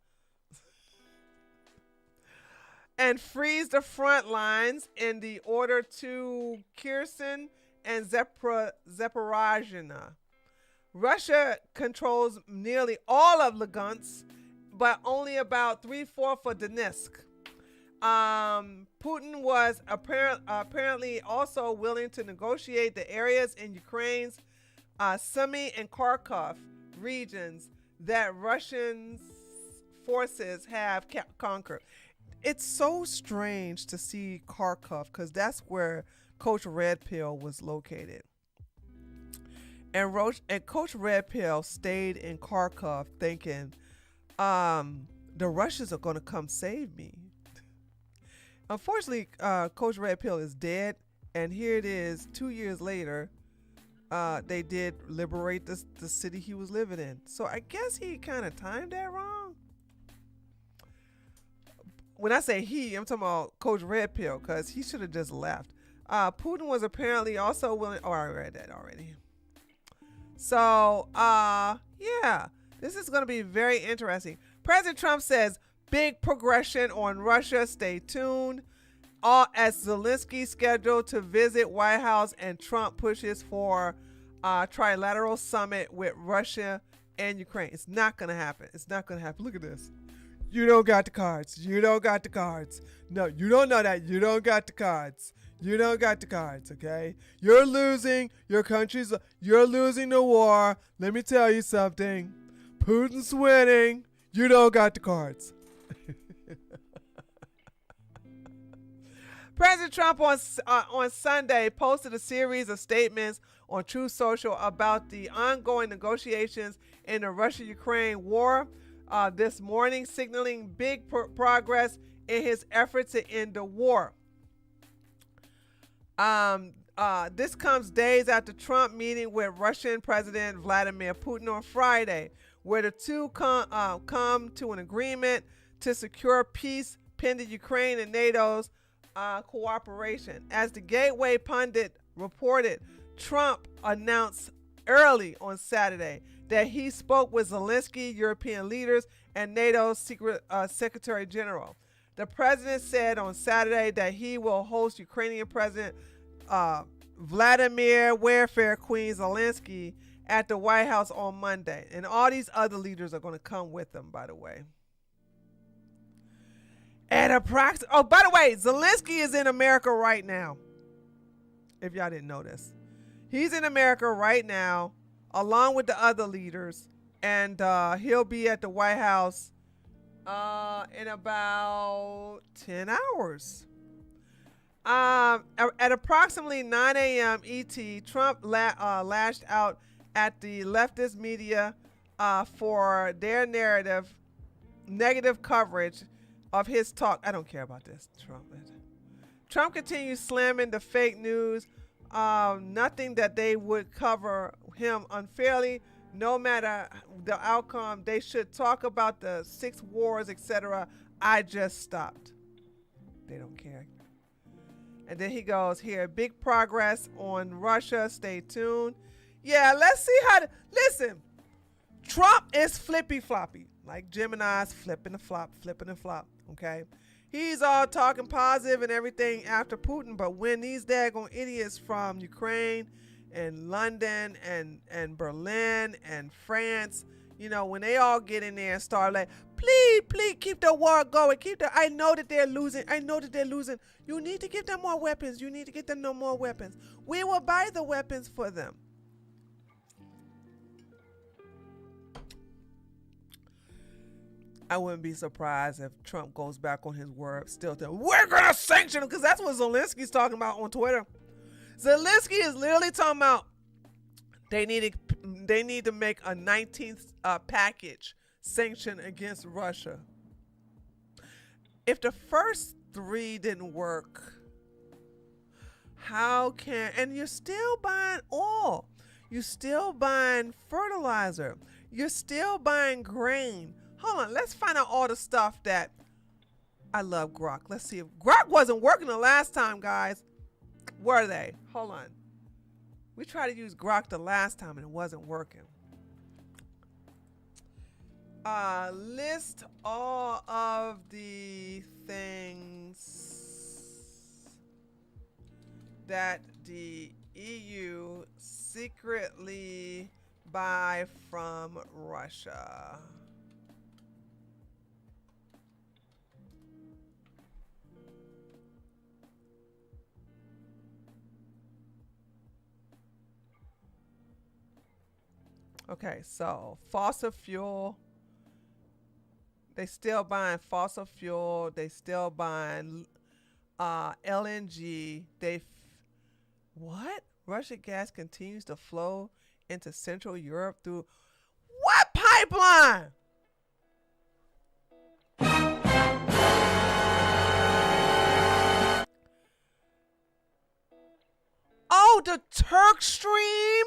and freeze the front lines in the order to Kherson and Zaporizhzhia. Russia controls nearly all of Lugansk, but only about 3/4 of Donetsk. Putin was apparently also willing to negotiate the areas in Ukraine's Sumy and Kharkov regions that Russian forces have conquered. It's so strange to see Kharkov because that's where Coach Red Pill was located. And Coach Red Pill stayed in Kharkov thinking, the Russians are going to come save me. Unfortunately, Coach Red Pill is dead, and here it is 2 years later. They did liberate the city he was living in. So I guess he kind of timed that wrong. When I say he, I'm talking about Coach Red Pill, because he should have just left. Putin was apparently also willing. Oh, I read that already. So, yeah, this is going to be very interesting. President Trump says, big progression on Russia. Stay tuned. As Zelensky scheduled to visit White House and Trump pushes for a trilateral summit with Russia and Ukraine. It's not going to happen. It's not going to happen. Look at this. You don't got the cards. You don't got the cards. No, you don't know that. You don't got the cards. You don't got the cards, okay? You're losing. You're losing the war. Let me tell you something. Putin's winning. You don't got the cards. President Trump on Sunday posted a series of statements on Truth Social about the ongoing negotiations in the Russia-Ukraine war this morning, signaling big progress in his efforts to end the war. This comes days after Trump meeting with Russian President Vladimir Putin on Friday, where the two come to an agreement to secure peace pending Ukraine and NATO's cooperation. As the Gateway pundit reported, Trump announced early on Saturday that he spoke with Zelensky, European leaders, and NATO's Secretary General. The president said on Saturday that he will host Ukrainian President Vladimir Warfare Queen Zelensky at the White House on Monday. And all these other leaders are going to come with them, by the way. By the way, Zelensky is in America right now. If y'all didn't know this. He's in America right now, along with the other leaders. And he'll be at the White House in about 10 hours. At approximately 9 a.m. ET, Trump lashed out at the leftist media for their negative coverage of his talk. I don't care about this, Trump. Trump continues slamming the fake news. Nothing that they would cover him unfairly, no matter the outcome. They should talk about the 6 wars, etc. I just stopped. They don't care. And then he goes here, big progress on Russia. Stay tuned. Yeah, let's see listen, Trump is flippy floppy, like Gemini's flipping and flop, okay? He's all talking positive and everything after Putin, but when these daggone idiots from Ukraine and London and Berlin and France, you know, when they all get in there and start like, please keep the war going. I know that they're losing. You need to give them more weapons. More weapons. We will buy the weapons for them. I wouldn't be surprised if Trump goes back on his word, still telling, we're going to sanction them, because that's what Zelensky's talking about on Twitter. Zelensky is literally talking about they need to make a 19th package sanction against Russia. If the first 3 didn't work, and you're still buying oil, you're still buying fertilizer, you're still buying grain. Hold on, let's find out all the stuff that I love. Grok. Let's see if Grok wasn't working the last time, guys. Were they? Hold on. We tried to use Grok the last time and it wasn't working. List all of the things that the EU secretly buy from Russia. Okay, so fossil fuel. They still buying fossil fuel. They still buying LNG. What? Russian gas continues to flow into Central Europe through what pipeline? Oh, the Turk Stream?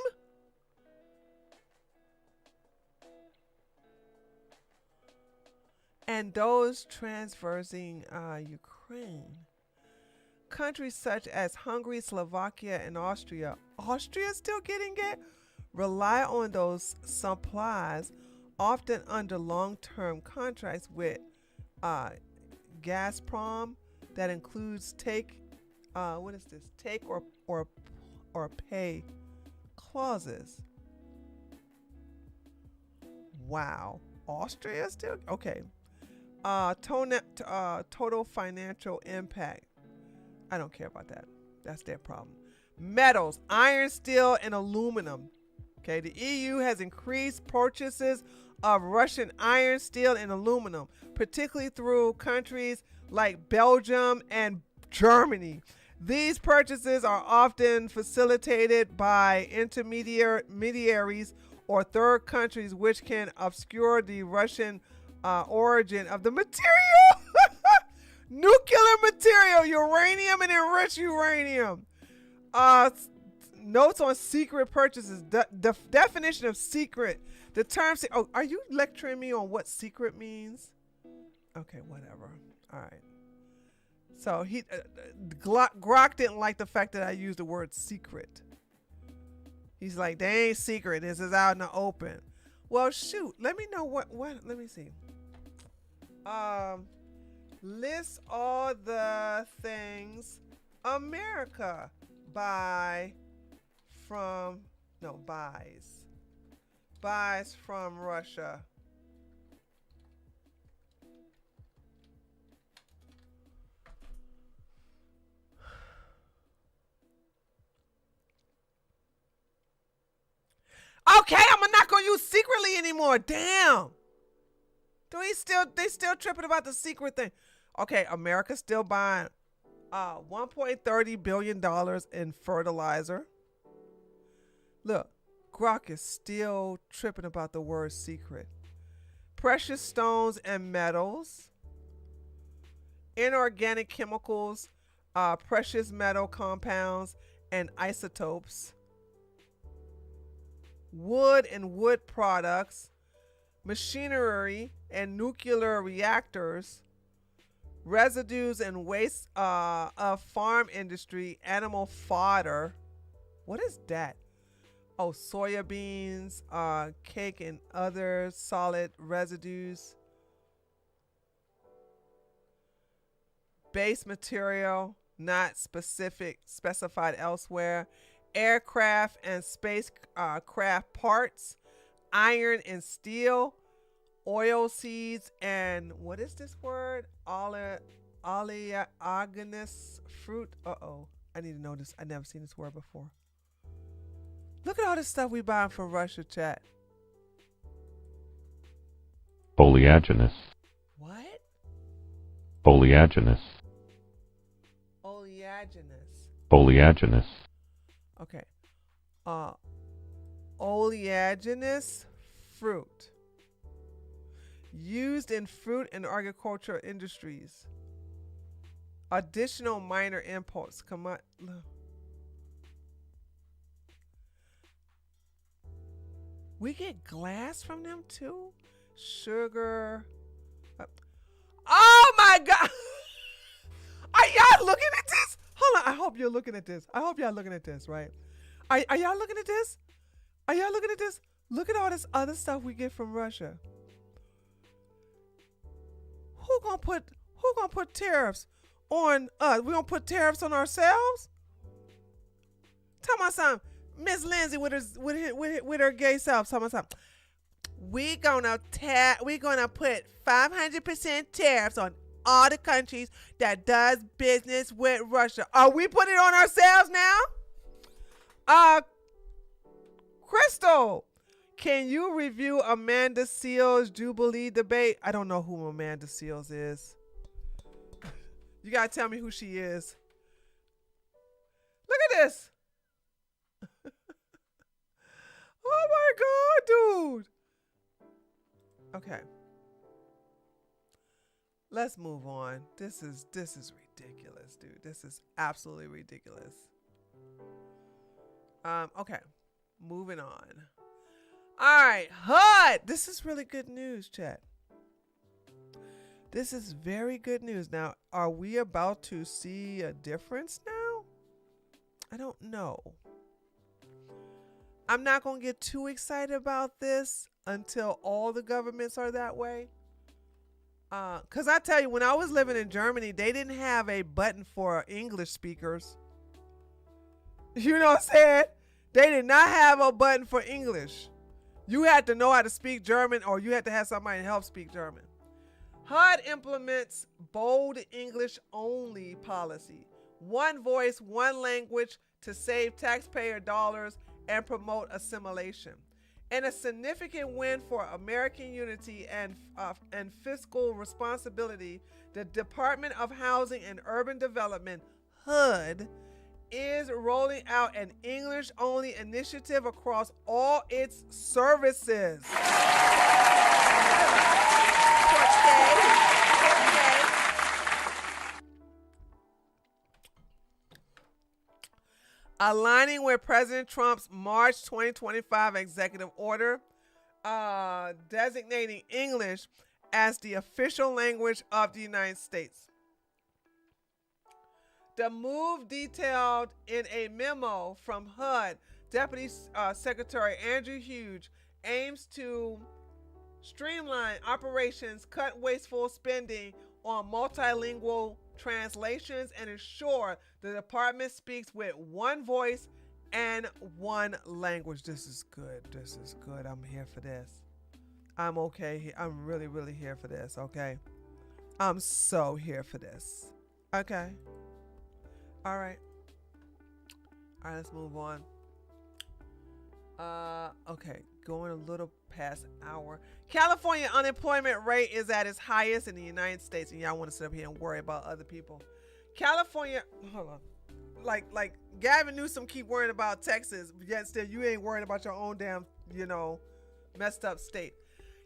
And those transversing Ukraine. Countries such as Hungary, Slovakia, and Austria. Austria still getting it? Rely on those supplies, often under long-term contracts with Gazprom that includes take or pay clauses. Wow. Austria still okay. Total financial impact. I don't care about that. That's their problem. Metals, iron, steel, and aluminum. Okay, the EU has increased purchases of Russian iron, steel, and aluminum, particularly through countries like Belgium and Germany. These purchases are often facilitated by intermediaries or third countries, which can obscure the Russian origin of the material. Nuclear material, uranium and enriched uranium. Notes on secret purchases. The definition of secret. The term. Oh, are you lecturing me on what secret means? Okay, whatever. All right. So Grok didn't like the fact that I used the word secret. He's like, they ain't secret. This is out in the open. Well, shoot. Let me know what. Let me see. List all the things America buys from Russia. Okay, I'm not gonna use secretly anymore. Damn. They still tripping about the secret thing. Okay, America's still buying $1.30 billion in fertilizer. Look, Grok is still tripping about the word secret. Precious stones and metals, inorganic chemicals, precious metal compounds and isotopes, wood and wood products, machinery and nuclear reactors, residues and waste of farm industry, animal fodder. What is that? Oh, soya beans, cake and other solid residues. Base material, not specified elsewhere. Aircraft and spacecraft parts, iron and steel, oil seeds, and what is this word? Oleaginous fruit. Uh-oh. I need to know this. I've never seen this word before. Look at all this stuff we buying from Russia, chat. Oleaginous. What? Oleaginous. Oleaginous. Oleaginous. Okay. Oleaginous fruit. Used in fruit and agriculture industries. Additional minor imports. Come on. We get glass from them too? Sugar. Oh my God. Are y'all looking at this? Hold on. I hope you're looking at this. I hope y'all looking at this, right? Are y'all looking at this? Are y'all looking at this? Look at all this other stuff we get from Russia. Who gonna put tariffs on us? We gonna put tariffs on ourselves? Tell me something. Miss Lindsay with her gay self. Tell me something. We gonna put 500% tariffs on all the countries that does business with Russia. Are we putting it on ourselves now? Crystal, Can you review Amanda Seals' Jubilee debate? I don't know who Amanda Seals is. You gotta tell me who she is. Look at this. Oh my God, dude. Okay. Let's move on. This is ridiculous, dude. This is absolutely ridiculous. Okay. Moving on. All right, HUD. This is really good news, chat. This is very good news. Now, are we about to see a difference now? I don't know. I'm not going to get too excited about this until all the governments are that way. Because I tell you, when I was living in Germany, they didn't have a button for English speakers. You know what I'm saying? They did not have a button for English. You had to know how to speak German, or you had to have somebody to help speak German. HUD implements bold English-only policy. One voice, one language to save taxpayer dollars and promote assimilation. And a significant win for American unity and fiscal responsibility, the Department of Housing and Urban Development, HUD, is rolling out an English-only initiative across all its services. Aligning with President Trump's March 2025 executive order, designating English as the official language of the United States. The move, detailed in a memo from HUD Deputy Secretary Andrew Hughes, aims to streamline operations, cut wasteful spending on multilingual translations, and ensure the department speaks with one voice and one language. This is good. This is good. I'm here for this. I'm okay. I'm really, really here for this. Okay. I'm so here for this. Okay. All right. All right, let's move on. Okay, going a little past hour. California unemployment rate is at its highest in the United States, and y'all want to sit up here and worry about other people. California, hold on. Like Gavin Newsom keep worrying about Texas, yet still you ain't worrying about your own damn, messed up state.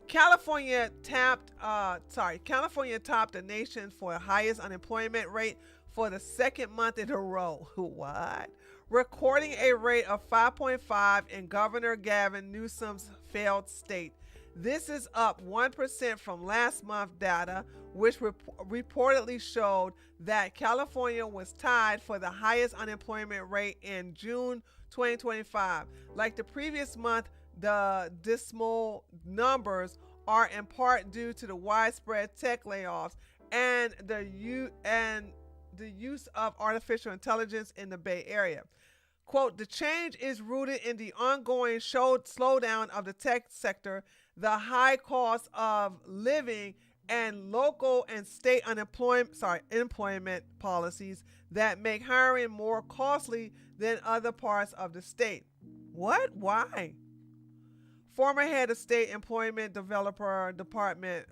California topped the nation for the highest unemployment rate for the second month in a row. What? Recording a rate of 5.5 in Governor Gavin Newsom's failed state. This is up 1% from last month data, which reportedly showed that California was tied for the highest unemployment rate in June 2025. Like the previous month, the dismal numbers are in part due to the widespread tech layoffs and the use of artificial intelligence in the Bay Area. Quote, the change is rooted in the ongoing slowdown of the tech sector, the high cost of living, and local and state employment policies that make hiring more costly than other parts of the state. What? Why? Former head of state employment department,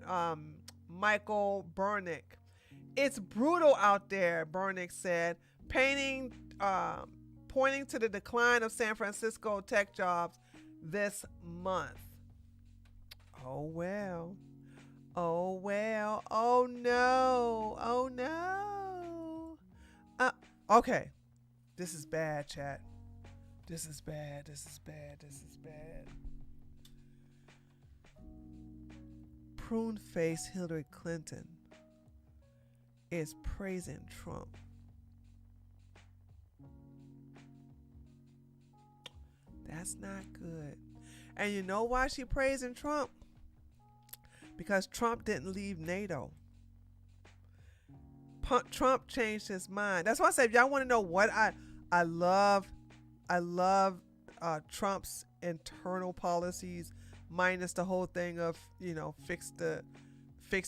Michael Burnick. It's brutal out there, Burnick said, pointing to the decline of San Francisco tech jobs this month. Oh, well. Oh, well. Oh, no. Oh, no. Okay. This is bad, chat. This is bad. This is bad. This is bad. Prune-faced Hillary Clinton is praising Trump. That's not good. And you know why she praising Trump? Because Trump didn't leave NATO. Trump changed his mind. That's why I said, if y'all want to know what I love Trump's internal policies, minus the whole thing of, fix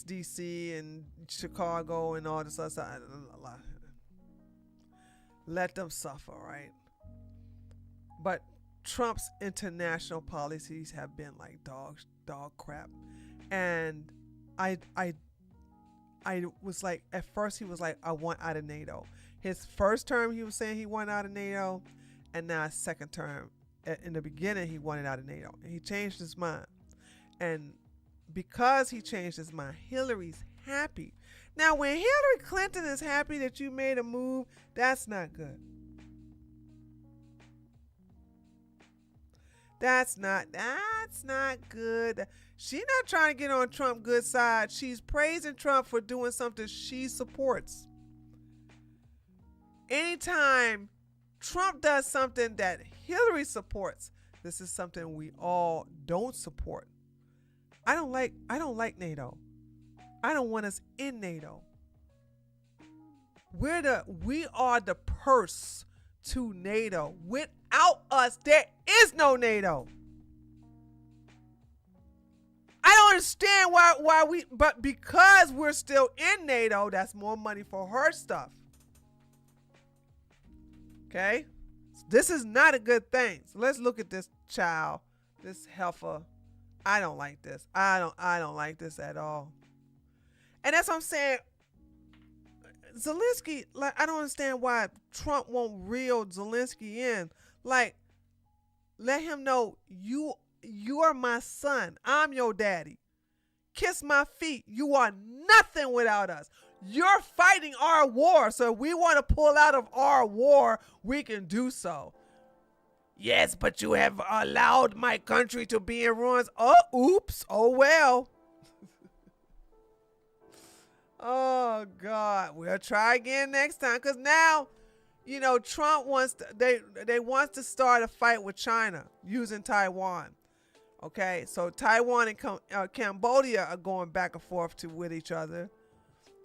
DC and Chicago and all this other stuff. Let them suffer, right? But Trump's international policies have been like dog crap. And I was like, at first he was like, I want out of NATO. His first term, he was saying he wanted out of NATO. And now his second term, in the beginning, he wanted out of NATO. And he changed his mind. And because he changed his mind, Hillary's happy. Now, when Hillary Clinton is happy that you made a move, that's not good. That's not good. She's not trying to get on Trump's good side. She's praising Trump for doing something she supports. Anytime Trump does something that Hillary supports, this is something we all don't support. I don't like NATO. I don't want us in NATO. We are the purse to NATO. Without us, there is no NATO. I don't understand why but because we're still in NATO, that's more money for her stuff. Okay? This is not a good thing. So let's look at this child, this heifer. I don't like this. I don't like this at all. And that's what I'm saying. Zelensky, like, I don't understand why Trump won't reel Zelensky in. Like, let him know you are my son. I'm your daddy. Kiss my feet. You are nothing without us. You're fighting our war. So if we want to pull out of our war, we can do so. Yes, but you have allowed my country to be in ruins. Oh, oops. Oh, well. Oh, God. We'll try again next time. Because now, you know, Trump wants to, they want to start a fight with China using Taiwan. Okay, so Taiwan and Cambodia are going back and forth with each other.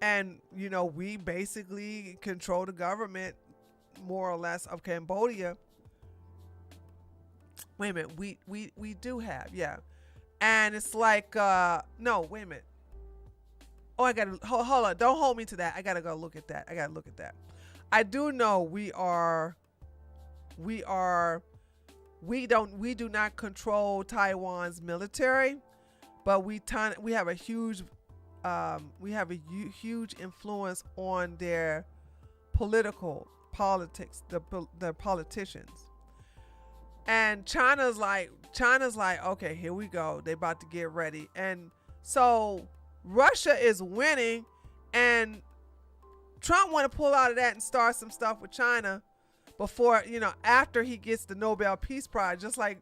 And, you know, we basically control the government, more or less, of Cambodia. Wait a minute, we do have, yeah. And it's like, no, wait a minute. Oh, I gotta, hold on, don't hold me to that. I gotta go look at that. I do know we do not control Taiwan's military, but we have a huge influence on their politics, the politicians. And China's like, okay, here we go. They about to get ready. And so Russia is winning, and Trump want to pull out of that and start some stuff with China before, you know, after he gets the Nobel Peace Prize, just like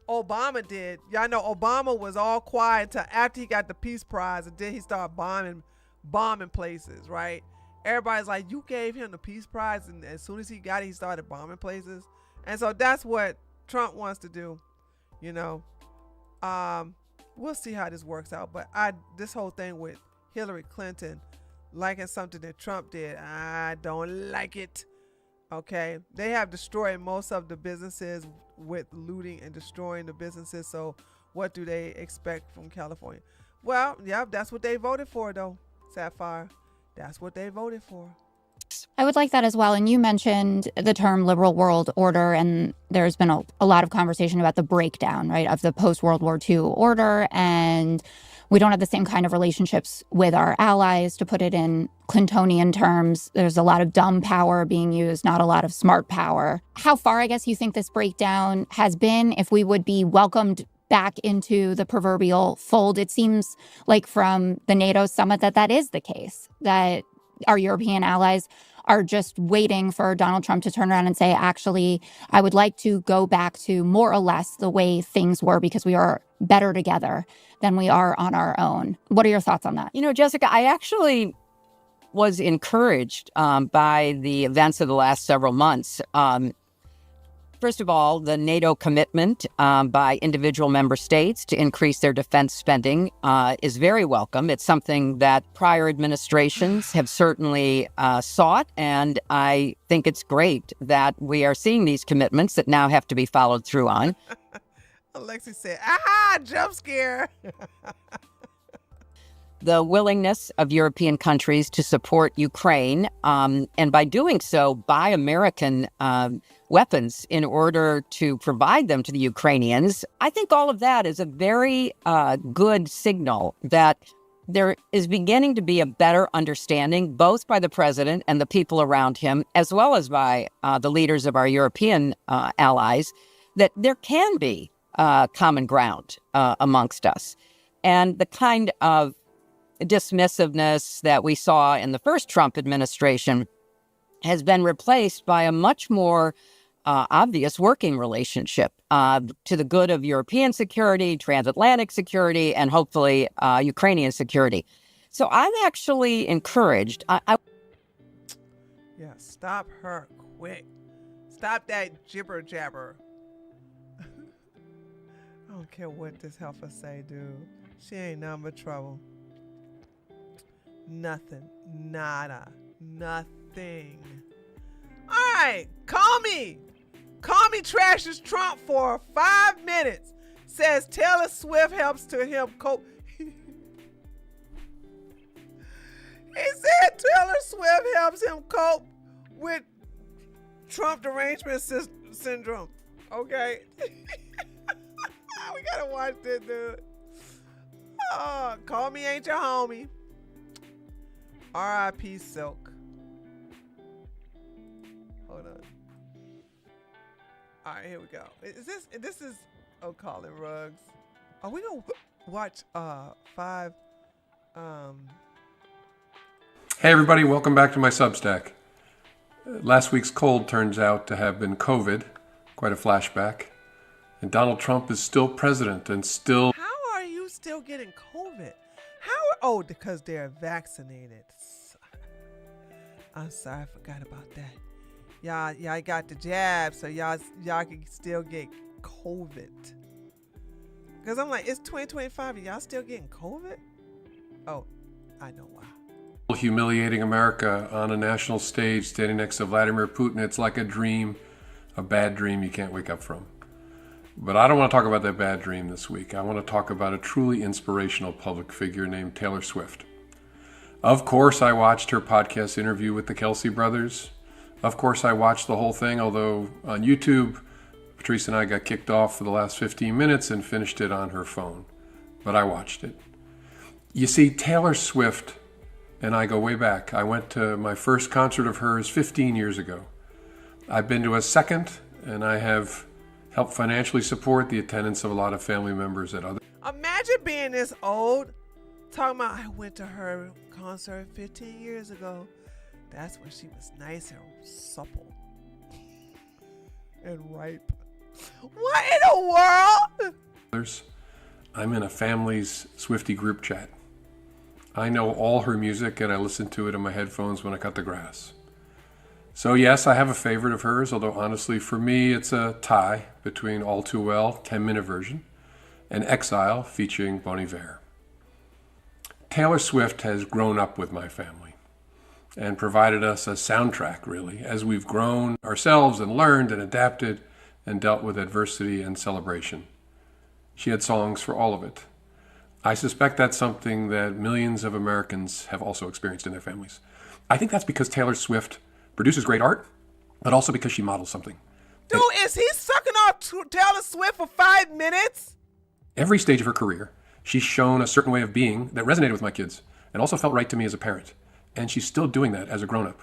Obama did. Y'all know Obama was all quiet until after he got the Peace Prize, and then he started bombing places, right? Everybody's like, you gave him the Peace Prize, and as soon as he got it, he started bombing places. And so that's what Trump wants to do, you know. We'll see how this works out. But this whole thing with Hillary Clinton liking something that Trump did, I don't like it. Okay, they have destroyed most of the businesses with looting and destroying the businesses. So what do they expect from California? Well, yeah, that's what they voted for, though, Sapphire. That's what they voted for. I would like that as well. And you mentioned the term liberal world order, and there's been a lot of conversation about the breakdown, right, of the post-World War II order. And we don't have the same kind of relationships with our allies, to put it in Clintonian terms. There's a lot of dumb power being used, not a lot of smart power. How far, I guess, you think this breakdown has been, if we would be welcomed back into the proverbial fold? It seems like from the NATO summit that is the case, that our European allies are just waiting for Donald Trump to turn around and say, actually, I would like to go back to more or less the way things were, because we are better together than we are on our own. What are your thoughts on that? You know, Jessica, I actually was encouraged by the events of the last several months. First of all, the NATO commitment by individual member states to increase their defense spending is very welcome. It's something that prior administrations have certainly sought, and I think it's great that we are seeing these commitments that now have to be followed through on. Alexi said, aha, jump scare. the willingness of European countries to support Ukraine, and by doing so, buy American weapons in order to provide them to the Ukrainians. I think all of that is a very good signal that there is beginning to be a better understanding, both by the president and the people around him, as well as by the leaders of our European allies, that there can be common ground amongst us. And the kind of dismissiveness that we saw in the first Trump administration has been replaced by a much more obvious working relationship to the good of European security, transatlantic security, and hopefully Ukrainian security. So I'm actually encouraged. Yeah, stop her quick. Stop that jibber jabber. I don't care what this heifer say, dude. She ain't nothing but trouble. Nothing. Nada. Nothing. All right, call me. Call me trashes Trump for 5 minutes. Says Taylor Swift helps to him cope. He said Taylor Swift helps him cope with Trump derangement syndrome. Okay. We gotta watch this, dude. Call me ain't your homie. R.I.P. Silk. Hold on. All right, here we go. This is Colin Ruggs. Are we gonna watch 5? Hey everybody, welcome back to my Substack. Last week's cold turns out to have been COVID, quite a flashback. And Donald Trump is still president and still... How are you still getting COVID? Oh, because they're vaccinated. I'm sorry, I forgot about that. Y'all got the jab, so y'all can still get COVID. Because I'm like, it's 2025 and y'all still getting COVID? Oh, I know why. Humiliating America on a national stage, standing next to Vladimir Putin. It's like a dream, a bad dream you can't wake up from. But I don't want to talk about that bad dream this week. I want to talk about a truly inspirational public figure named Taylor Swift. Of course, I watched her podcast interview with the Kelsey brothers. Of course, I watched the whole thing, although on YouTube, Patrice and I got kicked off for the last 15 minutes and finished it on her phone. But I watched it. You see, Taylor Swift and I go way back. I went to my first concert of hers 15 years ago. I've been to a second, and I have helped financially support the attendance of a lot of family members at other. Imagine being this old, talking about I went to her concert 15 years ago. That's when she was nice and supple and ripe. What in the world? I'm in a family's Swiftie group chat. I know all her music and I listen to it in my headphones when I cut the grass. So yes, I have a favorite of hers, although honestly for me it's a tie between All Too Well, 10-minute version, and Exile featuring Bon Iver. Taylor Swift has grown up with my family and provided us a soundtrack, really, as we've grown ourselves and learned and adapted and dealt with adversity and celebration. She had songs for all of it. I suspect that's something that millions of Americans have also experienced in their families. I think that's because Taylor Swift produces great art, but also because she models something. Dude, is he sucking off Taylor Swift for 5 minutes? Every stage of her career, she's shown a certain way of being that resonated with my kids and also felt right to me as a parent. And she's still doing that as a grown-up.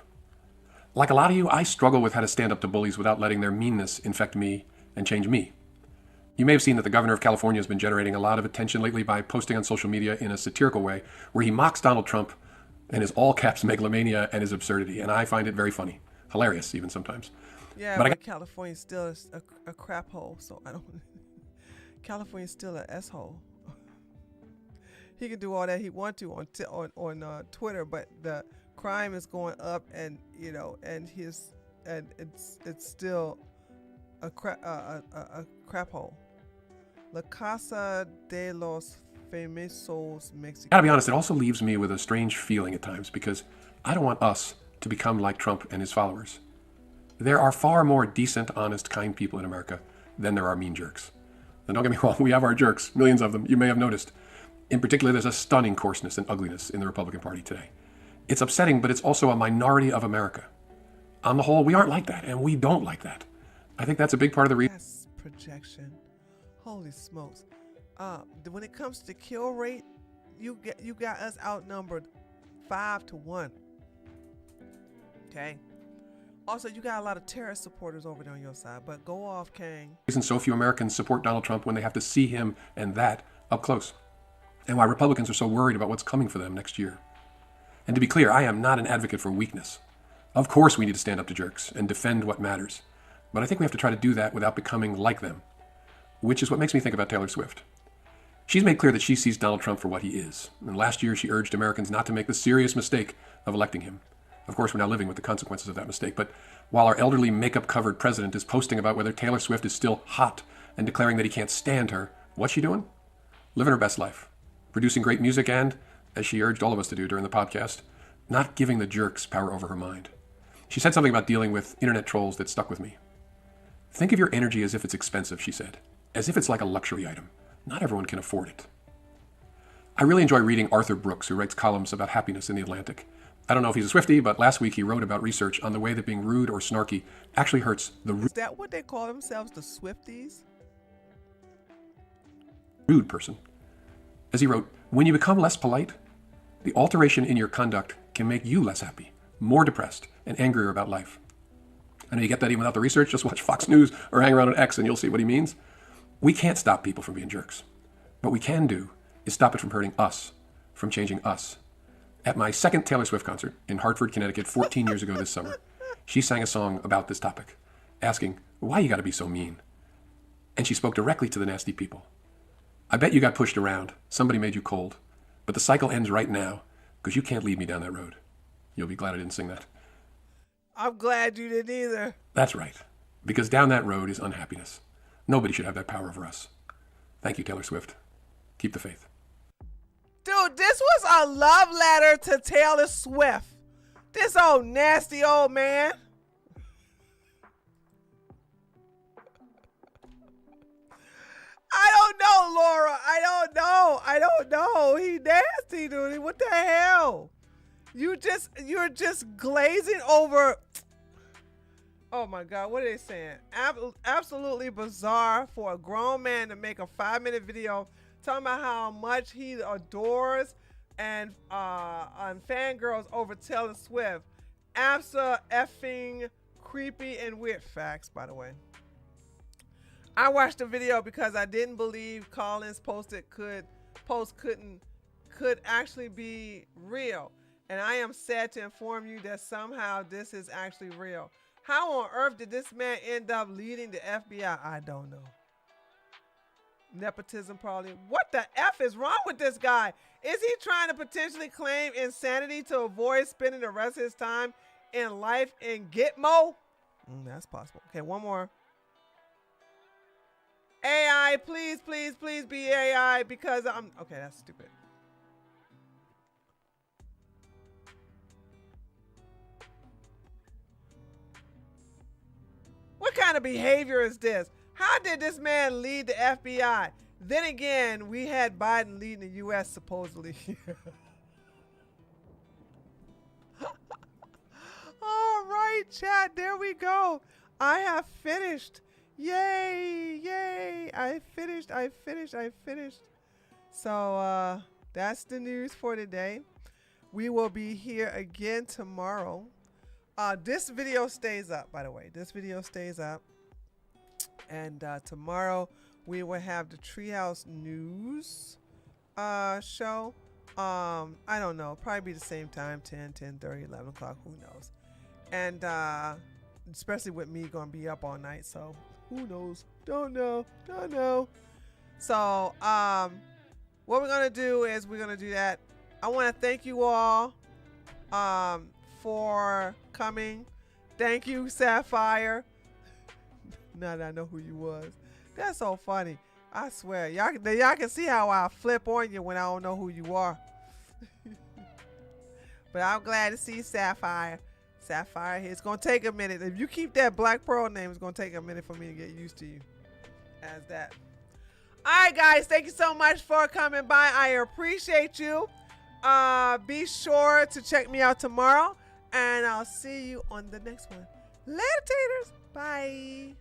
Like a lot of you, I struggle with how to stand up to bullies without letting their meanness infect me and change me. You may have seen that the governor of California has been generating a lot of attention lately by posting on social media in a satirical way where he mocks Donald Trump and his all-caps megalomania and his absurdity. And I find it very funny. Hilarious, even sometimes. Yeah, but California's still a crap hole, so I don't... California's still an S-hole. He can do all that he wants to on Twitter, but the crime is going up, and and it's still a crap hole. La Casa de los Famosos Mexicanos. Gotta be honest, it also leaves me with a strange feeling at times because I don't want us to become like Trump and his followers. There are far more decent, honest, kind people in America than there are mean jerks. Now, don't get me wrong, we have our jerks, millions of them, you may have noticed. In particular, there's a stunning coarseness and ugliness in the Republican Party today. It's upsetting, but it's also a minority of America. On the whole, we aren't like that, and we don't like that. I think that's a big part of the reason. That's projection. Holy smokes. When it comes to kill rate, you got us outnumbered 5-1. Okay. Also, you got a lot of terrorist supporters over there on your side, but go off, Kang. Reason so few Americans support Donald Trump when they have to see him and that up close, and why Republicans are so worried about what's coming for them next year. And to be clear, I am not an advocate for weakness. Of course we need to stand up to jerks and defend what matters, but I think we have to try to do that without becoming like them, which is what makes me think about Taylor Swift. She's made clear that she sees Donald Trump for what he is, and last year she urged Americans not to make the serious mistake of electing him. Of course, we're now living with the consequences of that mistake, but while our elderly makeup-covered president is posting about whether Taylor Swift is still hot and declaring that he can't stand her, what's she doing? Living her best life, producing great music and, as she urged all of us to do during the podcast, not giving the jerks power over her mind. She said something about dealing with internet trolls that stuck with me. Think of your energy as if it's expensive, she said, as if it's like a luxury item. Not everyone can afford it. I really enjoy reading Arthur Brooks, who writes columns about happiness in The Atlantic. I don't know if he's a Swiftie, but last week he wrote about research on the way that being rude or snarky actually hurts the Is that what they call themselves, the Swifties? rude person. As he wrote, when you become less polite, the alteration in your conduct can make you less happy, more depressed, and angrier about life. I know you get that even without the research. Just watch Fox News or hang around on X and you'll see what he means. We can't stop people from being jerks. What we can do is stop it from hurting us, from changing us. At my second Taylor Swift concert in Hartford, Connecticut, 14 years ago this summer, she sang a song about this topic, asking, why you gotta be so mean? And she spoke directly to the nasty people. I bet you got pushed around. Somebody made you cold. But the cycle ends right now, because you can't lead me down that road. You'll be glad I didn't sing that. I'm glad you didn't either. That's right. Because down that road is unhappiness. Nobody should have that power over us. Thank you, Taylor Swift. Keep the faith. Dude, this was a love letter to Taylor Swift. This old nasty old man. I don't know, Laura. I don't know. He nasty, dude. What the hell? You're just glazing over. Oh my God, what are they saying? Absolutely bizarre for a grown man to make a 5-minute video talking about how much he adores and fangirls over Taylor Swift. Effing creepy and weird. Facts, by the way. I watched the video because I didn't believe Collins post could actually be real. And I am sad to inform you that somehow this is actually real. How on earth did this man end up leading the FBI? I don't know. Nepotism probably. What the F is wrong with this guy? Is he trying to potentially claim insanity to avoid spending the rest of his time in life in Gitmo? That's possible. Okay, one more. AI, please, please, please be AI because I'm... Okay, that's stupid. What kind of behavior is this? How did this man lead the FBI? Then again, we had Biden leading the U.S. supposedly. All right, chat. There we go. I have finished. Yay, yay. I finished. So that's the news for today. We will be here again tomorrow. This video stays up, by the way. This video stays up. And tomorrow we will have the Treehouse News show. I don't know. Probably be the same time, 10, 10:30, 11 o'clock. Who knows? And especially with me going to be up all night. So who knows? Don't know. So what we're going to do is we're going to do that. I want to thank you all for coming. Thank you, Sapphire. Now that I know who you was. That's so funny. I swear. Y'all can see how I flip on you when I don't know who you are. But I'm glad to see Sapphire. Sapphire here. It's going to take a minute. If you keep that Black Pearl name, it's going to take a minute for me to get used to you as that. All right, guys, thank you so much for coming by. I appreciate you. Be sure to check me out tomorrow, and I'll see you on the next one. Later, taters. Bye.